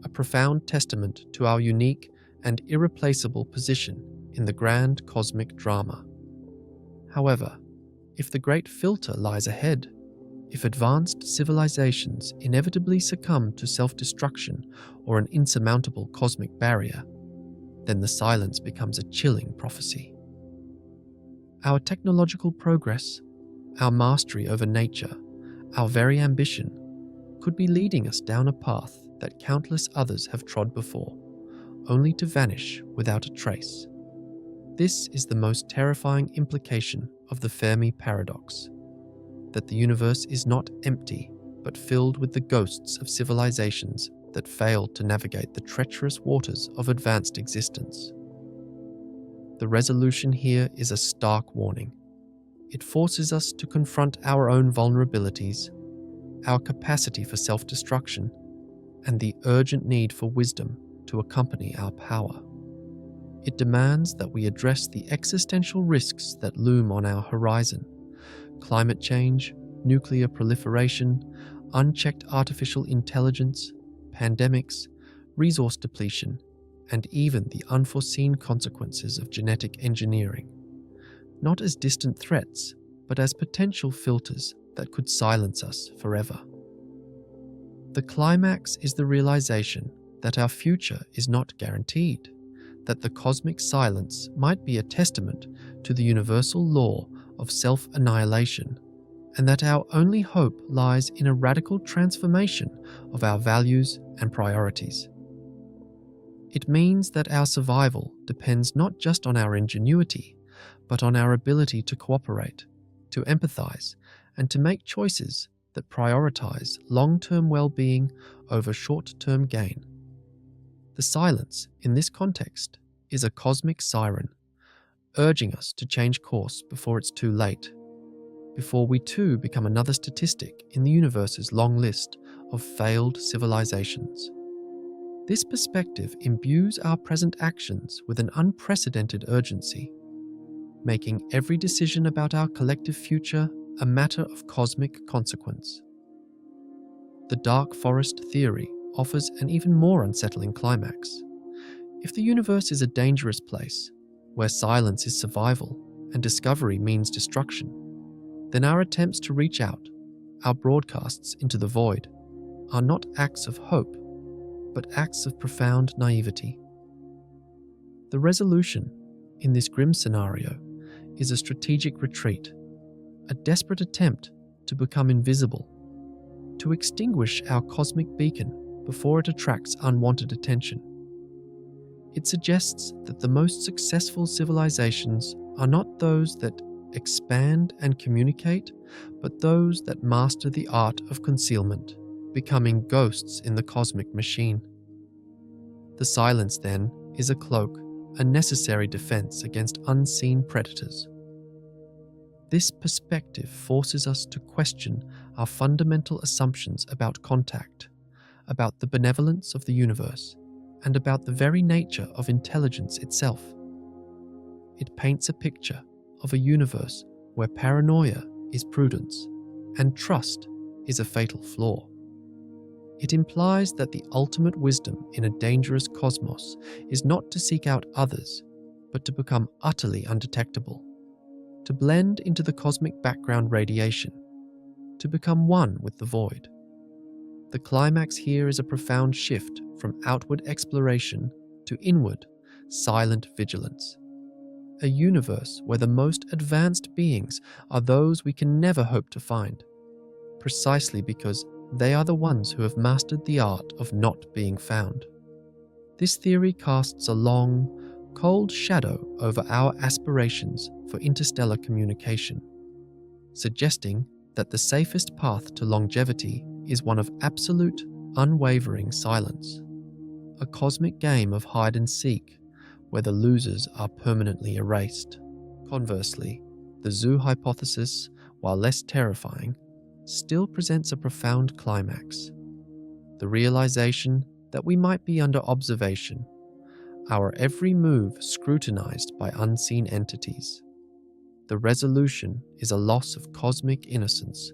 a profound testament to our unique and irreplaceable position in the grand cosmic drama. However, if the great filter lies ahead, if advanced civilizations inevitably succumb to self-destruction or an insurmountable cosmic barrier, then the silence becomes a chilling prophecy. Our technological progress, our mastery over nature, our very ambition, could be leading us down a path that countless others have trod before, only to vanish without a trace. This is the most terrifying implication of the Fermi paradox, that the universe is not empty, but filled with the ghosts of civilizations that failed to navigate the treacherous waters of advanced existence. The resolution here is a stark warning. It forces us to confront our own vulnerabilities, our capacity for self-destruction, and the urgent need for wisdom to accompany our power. It demands that we address the existential risks that loom on our horizon: climate change, nuclear proliferation, unchecked artificial intelligence, pandemics, resource depletion, and even the unforeseen consequences of genetic engineering, not as distant threats, but as potential filters that could silence us forever. The climax is the realization that our future is not guaranteed, that the cosmic silence might be a testament to the universal law of self-annihilation, and that our only hope lies in a radical transformation of our values and priorities. It means that our survival depends not just on our ingenuity, but on our ability to cooperate, to empathize, and to make choices that prioritize long-term well-being over short-term gain. The silence, in this context, is a cosmic siren, urging us to change course before it's too late, before we too become another statistic in the universe's long list of failed civilizations. This perspective imbues our present actions with an unprecedented urgency, making every decision about our collective future a matter of cosmic consequence. The dark forest theory offers an even more unsettling climax. If the universe is a dangerous place, where silence is survival and discovery means destruction, then our attempts to reach out, our broadcasts into the void, are not acts of hope, but acts of profound naivety. The resolution, in this grim scenario, is a strategic retreat, a desperate attempt to become invisible, to extinguish our cosmic beacon before it attracts unwanted attention. It suggests that the most successful civilizations are not those that expand and communicate, but those that master the art of concealment, becoming ghosts in the cosmic machine. The silence, then, is a cloak, a necessary defense against unseen predators. This perspective forces us to question our fundamental assumptions about contact, about the benevolence of the universe, and about the very nature of intelligence itself. It paints a picture of a universe where paranoia is prudence and trust is a fatal flaw. It implies that the ultimate wisdom in a dangerous cosmos is not to seek out others, but to become utterly undetectable, to blend into the cosmic background radiation, to become one with the void. The climax here is a profound shift from outward exploration to inward, silent vigilance. A universe where the most advanced beings are those we can never hope to find, precisely because they are the ones who have mastered the art of not being found. This theory casts a long, cold shadow over our aspirations for interstellar communication, suggesting that the safest path to longevity is one of absolute, unwavering silence, a cosmic game of hide and seek where the losers are permanently erased. Conversely, The zoo hypothesis, while less terrifying, still presents a profound climax. The realization that we might be under observation, our every move scrutinized by unseen entities. The resolution is a loss of cosmic innocence,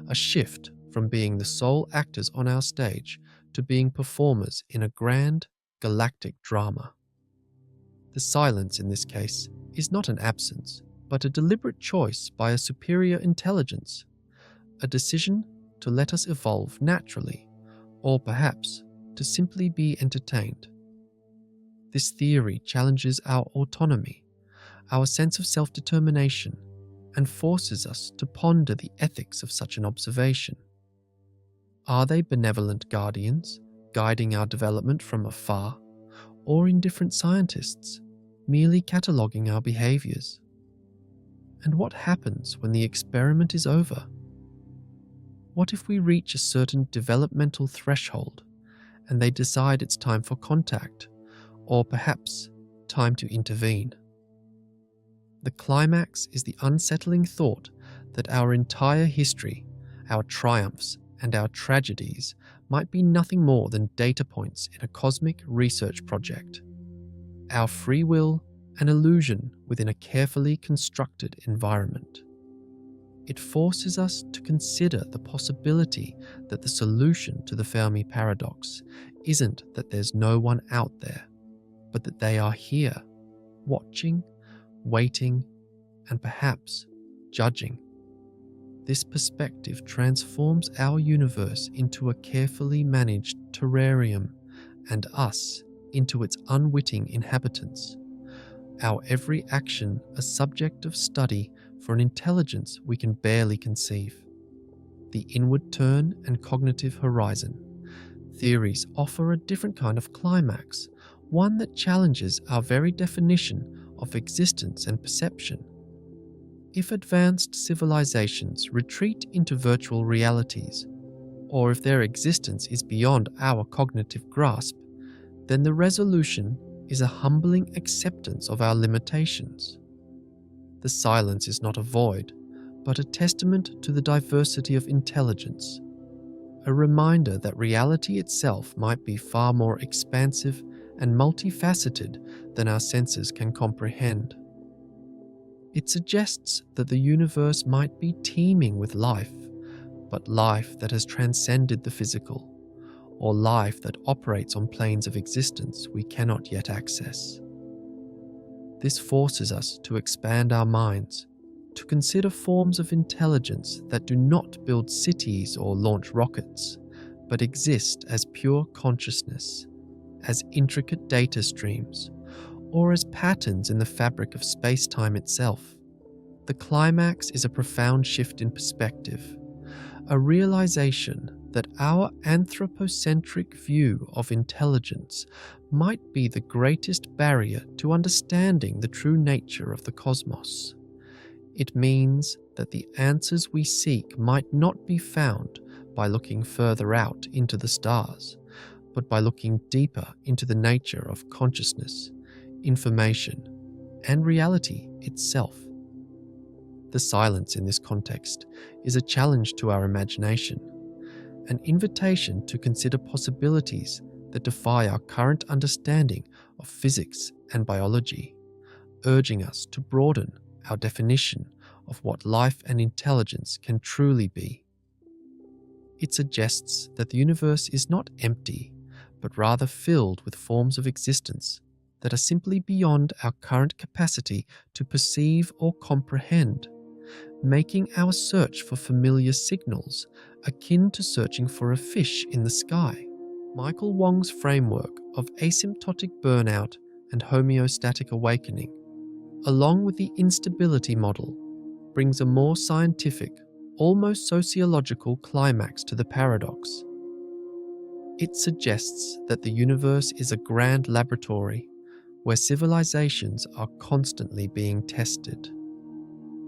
a shift from being the sole actors on our stage to being performers in a grand, galactic drama. The silence in this case is not an absence, but a deliberate choice by a superior intelligence, a decision to let us evolve naturally, or perhaps to simply be entertained. This theory challenges our autonomy, our sense of self-determination, and forces us to ponder the ethics of such an observation. Are they benevolent guardians, guiding our development from afar, or indifferent scientists, merely cataloguing our behaviors? And what happens when the experiment is over? What if we reach a certain developmental threshold and they decide it's time for contact, or perhaps time to intervene? The climax is the unsettling thought that our entire history, our triumphs and our tragedies might be nothing more than data points in a cosmic research project. Our free will an illusion within a carefully constructed environment. It forces us to consider the possibility that the solution to the Fermi paradox isn't that there's no one out there, but that they are here, watching, waiting, and perhaps judging. This perspective transforms our universe into a carefully managed terrarium and us into its unwitting inhabitants. Our every action a subject of study for an intelligence we can barely conceive. The inward turn and cognitive horizon. Theories offer a different kind of climax, one that challenges our very definition of existence and perception. If advanced civilizations retreat into virtual realities, or if their existence is beyond our cognitive grasp, then the resolution is a humbling acceptance of our limitations. The silence is not a void, but a testament to the diversity of intelligence, a reminder that reality itself might be far more expansive and multifaceted than our senses can comprehend. It suggests that the universe might be teeming with life, but life that has transcended the physical, or life that operates on planes of existence we cannot yet access. This forces us to expand our minds, to consider forms of intelligence that do not build cities or launch rockets, but exist as pure consciousness, as intricate data streams, or as patterns in the fabric of space-time itself. The climax is a profound shift in perspective, a realization that our anthropocentric view of intelligence might be the greatest barrier to understanding the true nature of the cosmos. It means that the answers we seek might not be found by looking further out into the stars, but by looking deeper into the nature of consciousness, information, and reality itself. The silence in this context is a challenge to our imagination, an invitation to consider possibilities that defy our current understanding of physics and biology, urging us to broaden our definition of what life and intelligence can truly be. It suggests that the universe is not empty, but rather filled with forms of existence that are simply beyond our current capacity to perceive or comprehend, making our search for familiar signals akin to searching for a fish in the sky. Michael Wong's framework of asymptotic burnout and homeostatic awakening, along with the instability model, brings a more scientific, almost sociological climax to the paradox. It suggests that the universe is a grand laboratory where civilizations are constantly being tested.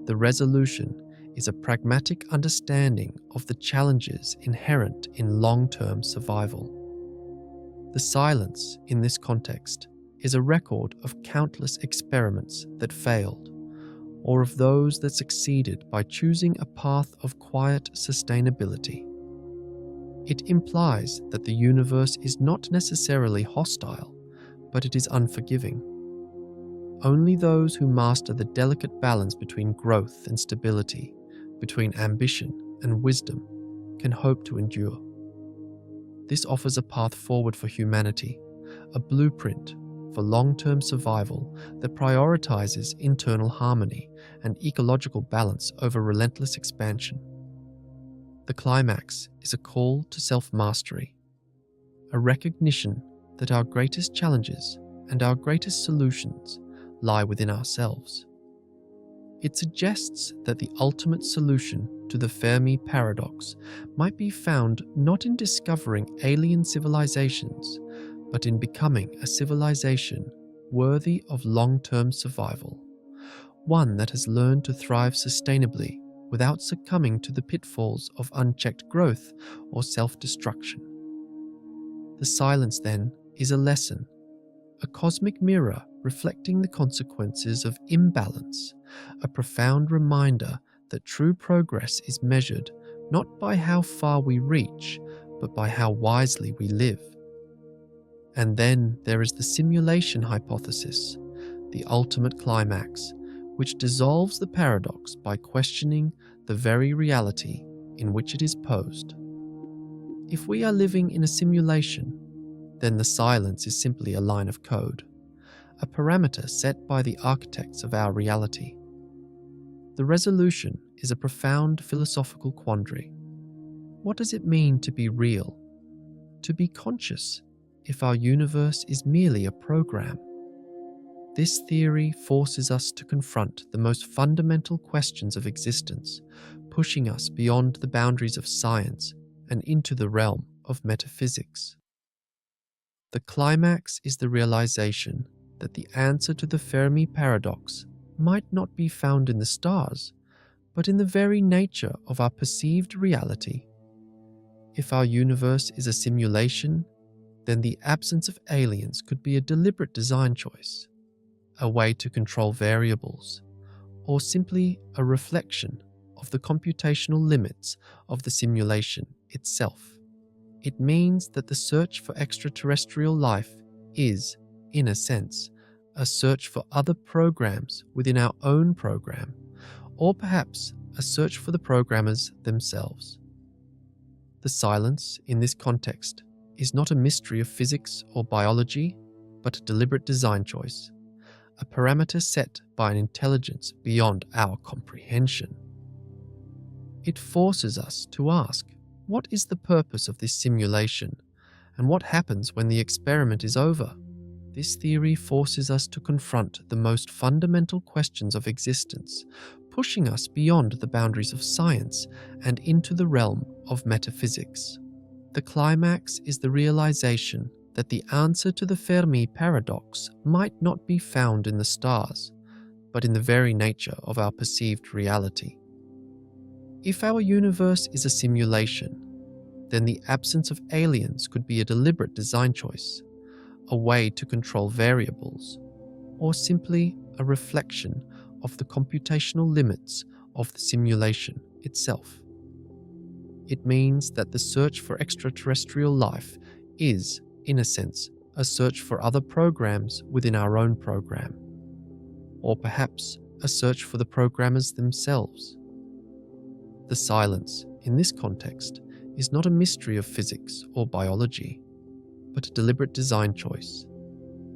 The resolution is a pragmatic understanding of the challenges inherent in long-term survival. The silence in this context is a record of countless experiments that failed, or of those that succeeded by choosing a path of quiet sustainability. It implies that the universe is not necessarily hostile, but it is unforgiving. Only those who master the delicate balance between growth and stability, between ambition and wisdom, can hope to endure. This offers a path forward for humanity, a blueprint for long-term survival that prioritizes internal harmony and ecological balance over relentless expansion. The climax is a call to self-mastery, a recognition that our greatest challenges and our greatest solutions lie within ourselves. It suggests that the ultimate solution to the Fermi paradox might be found not in discovering alien civilizations, but in becoming a civilization worthy of long-term survival, one that has learned to thrive sustainably without succumbing to the pitfalls of unchecked growth or self-destruction. The silence, then, is a lesson, a cosmic mirror reflecting the consequences of imbalance, a profound reminder that true progress is measured not by how far we reach, but by how wisely we live. And then there is the simulation hypothesis, the ultimate climax, which dissolves the paradox by questioning the very reality in which it is posed. If we are living in a simulation, then the silence is simply a line of code, a parameter set by the architects of our reality. The resolution is a profound philosophical quandary. What does it mean to be real, to be conscious, if our universe is merely a program? This theory forces us to confront the most fundamental questions of existence, pushing us beyond the boundaries of science and into the realm of metaphysics. The climax is the realization that the answer to the Fermi paradox might not be found in the stars, but in the very nature of our perceived reality. If our universe is a simulation, then the absence of aliens could be a deliberate design choice, a way to control variables, or simply a reflection of the computational limits of the simulation itself. It means that the search for extraterrestrial life is, in a sense, a search for other programs within our own program, or perhaps a search for the programmers themselves. The silence, in this context, is not a mystery of physics or biology, but a deliberate design choice, a parameter set by an intelligence beyond our comprehension. It forces us to ask, what is the purpose of this simulation, and what happens when the experiment is over? This theory forces us to confront the most fundamental questions of existence, pushing us beyond the boundaries of science and into the realm of metaphysics. The climax is the realization that the answer to the Fermi paradox might not be found in the stars, but in the very nature of our perceived reality. If our universe is a simulation, then the absence of aliens could be a deliberate design choice, a way to control variables, or simply a reflection of the computational limits of the simulation itself. It means that the search for extraterrestrial life is, in a sense, a search for other programs within our own program, or perhaps a search for the programmers themselves. The silence, in this context, is not a mystery of physics or biology, but a deliberate design choice,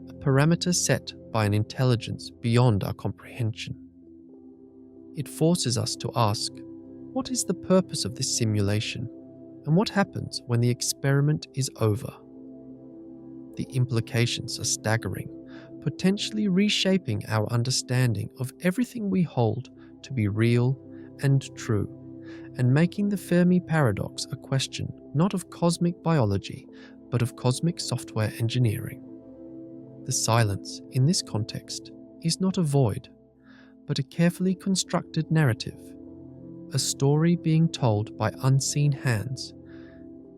a parameter set by an intelligence beyond our comprehension. It forces us to ask, what is the purpose of this simulation, and what happens when the experiment is over? The implications are staggering, potentially reshaping our understanding of everything we hold to be real and true, and making the Fermi paradox a question not of cosmic biology, but of cosmic software engineering. The silence, in this context, is not a void, but a carefully constructed narrative, a story being told by unseen hands,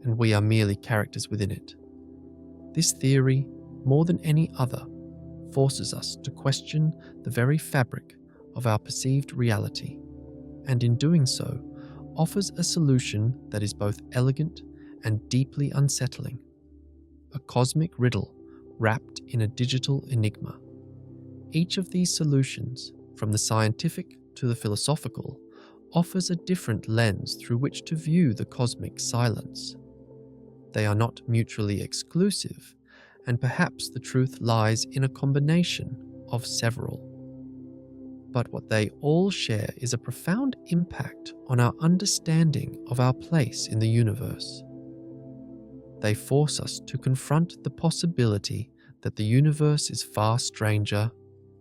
and we are merely characters within it. This theory, more than any other, forces us to question the very fabric of our perceived reality, and in doing so, offers a solution that is both elegant and deeply unsettling. A cosmic riddle wrapped in a digital enigma. Each of these solutions, from the scientific to the philosophical, offers a different lens through which to view the cosmic silence. They are not mutually exclusive, and perhaps the truth lies in a combination of several. But what they all share is a profound impact on our understanding of our place in the universe. They force us to confront the possibility that the universe is far stranger,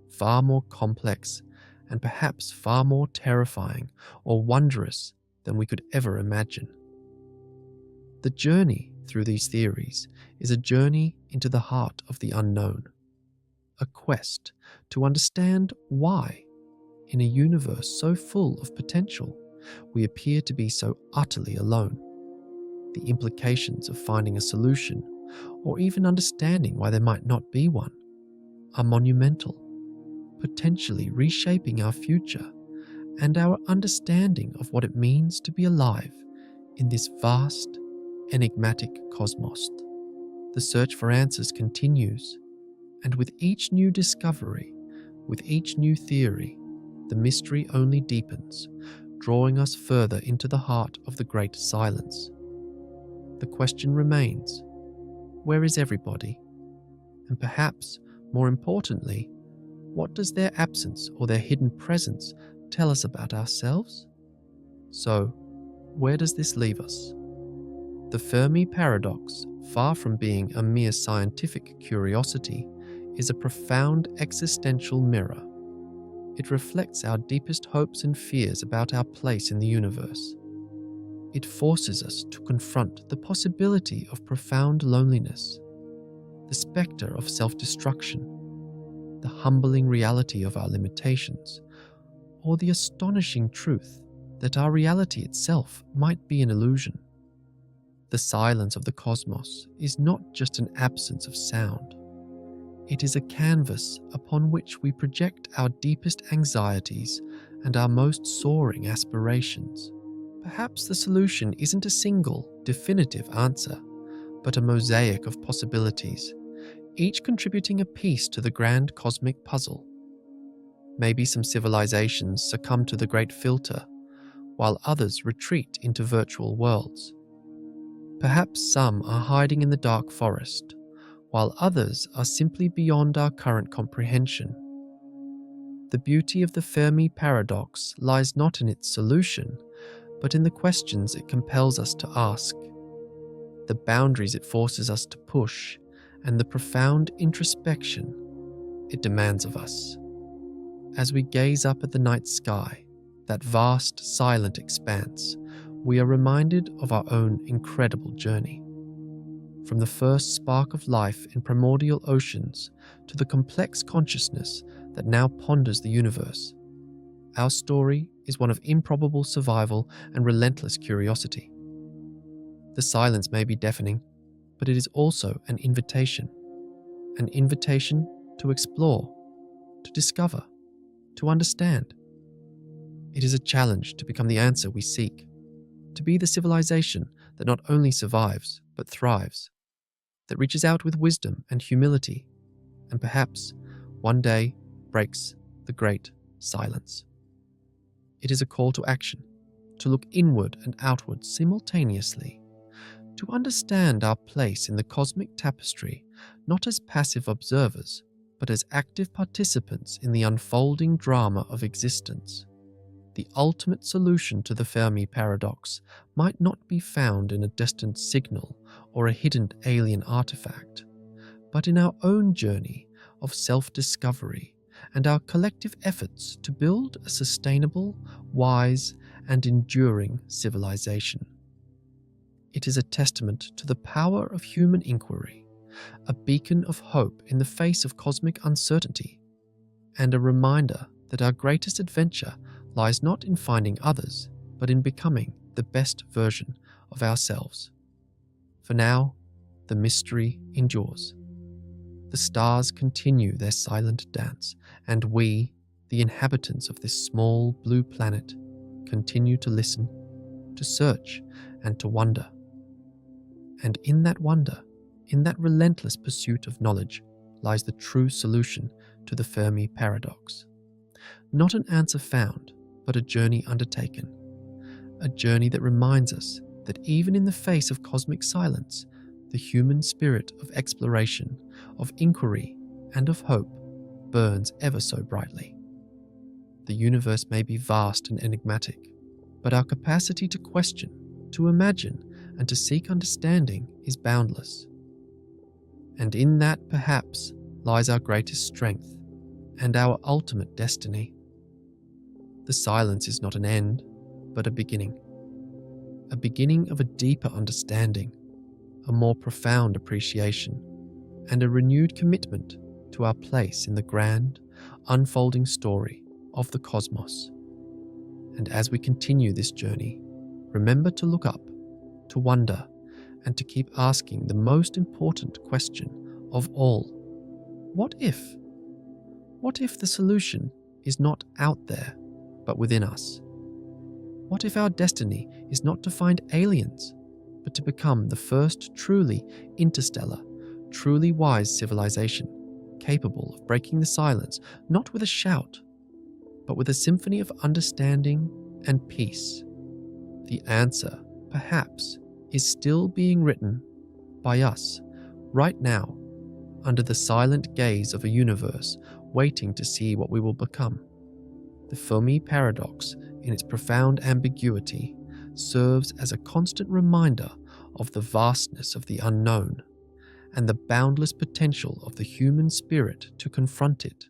far more complex, and perhaps far more terrifying or wondrous than we could ever imagine. The journey through these theories is a journey into the heart of the unknown, a quest to understand why, in a universe so full of potential, we appear to be so utterly alone. The implications of finding a solution, or even understanding why there might not be one, are monumental, potentially reshaping our future and our understanding of what it means to be alive in this vast, enigmatic cosmos. The search for answers continues, and with each new discovery, with each new theory, the mystery only deepens, drawing us further into the heart of the great silence. The question remains, where is everybody? And perhaps, more importantly, what does their absence or their hidden presence tell us about ourselves? So, where does this leave us? The Fermi paradox, far from being a mere scientific curiosity, is a profound existential mirror. It reflects our deepest hopes and fears about our place in the universe. It forces us to confront the possibility of profound loneliness, the spectre of self-destruction, the humbling reality of our limitations, or the astonishing truth that our reality itself might be an illusion. The silence of the cosmos is not just an absence of sound. It is a canvas upon which we project our deepest anxieties and our most soaring aspirations. Perhaps the solution isn't a single, definitive answer, but a mosaic of possibilities, each contributing a piece to the grand cosmic puzzle. Maybe some civilizations succumb to the great filter, while others retreat into virtual worlds. Perhaps some are hiding in the dark forest, while others are simply beyond our current comprehension. The beauty of the Fermi paradox lies not in its solution, but in the questions it compels us to ask, the boundaries it forces us to push, and the profound introspection it demands of us. As we gaze up at the night sky, that vast, silent expanse, we are reminded of our own incredible journey. From the first spark of life in primordial oceans to the complex consciousness that now ponders the universe, our story is one of improbable survival and relentless curiosity. The silence may be deafening, but it is also an invitation to explore, to discover, to understand. It is a challenge to become the answer we seek, to be the civilization that not only survives, but thrives, that reaches out with wisdom and humility, and perhaps one day breaks the great silence. It is a call to action, to look inward and outward simultaneously, to understand our place in the cosmic tapestry not as passive observers, but as active participants in the unfolding drama of existence. The ultimate solution to the Fermi paradox might not be found in a distant signal or a hidden alien artifact, but in our own journey of self-discovery and our collective efforts to build a sustainable, wise, and enduring civilization. It is a testament to the power of human inquiry, a beacon of hope in the face of cosmic uncertainty, and a reminder that our greatest adventure lies not in finding others, but in becoming the best version of ourselves. For now, the mystery endures. The stars continue their silent dance, and we, the inhabitants of this small blue planet continue to listen, to search, and to wonder. And in that wonder, in that relentless pursuit of knowledge, lies the true solution to the Fermi paradox. Not an answer found, but a journey undertaken. A journey that reminds us that even in the face of cosmic silence, the human spirit of exploration, of inquiry, and of hope burns ever so brightly. The universe may be vast and enigmatic, but our capacity to question, to imagine, and to seek understanding is boundless. And in that, perhaps, lies our greatest strength and our ultimate destiny. The silence is not an end, but a beginning of a deeper understanding, a more profound appreciation, and a renewed commitment to our place in the grand, unfolding story of the cosmos. And as we continue this journey, remember to look up, to wonder, and to keep asking the most important question of all. What if? What if the solution is not out there, but within us? What if our destiny is not to find aliens, but to become the first truly interstellar, truly wise civilization, capable of breaking the silence, not with a shout, but with a symphony of understanding and peace? The answer, perhaps, is still being written by us, right now, under the silent gaze of a universe waiting to see what we will become. The Fermi paradox, in its profound ambiguity, serves as a constant reminder of the vastness of the unknown and the boundless potential of the human spirit to confront it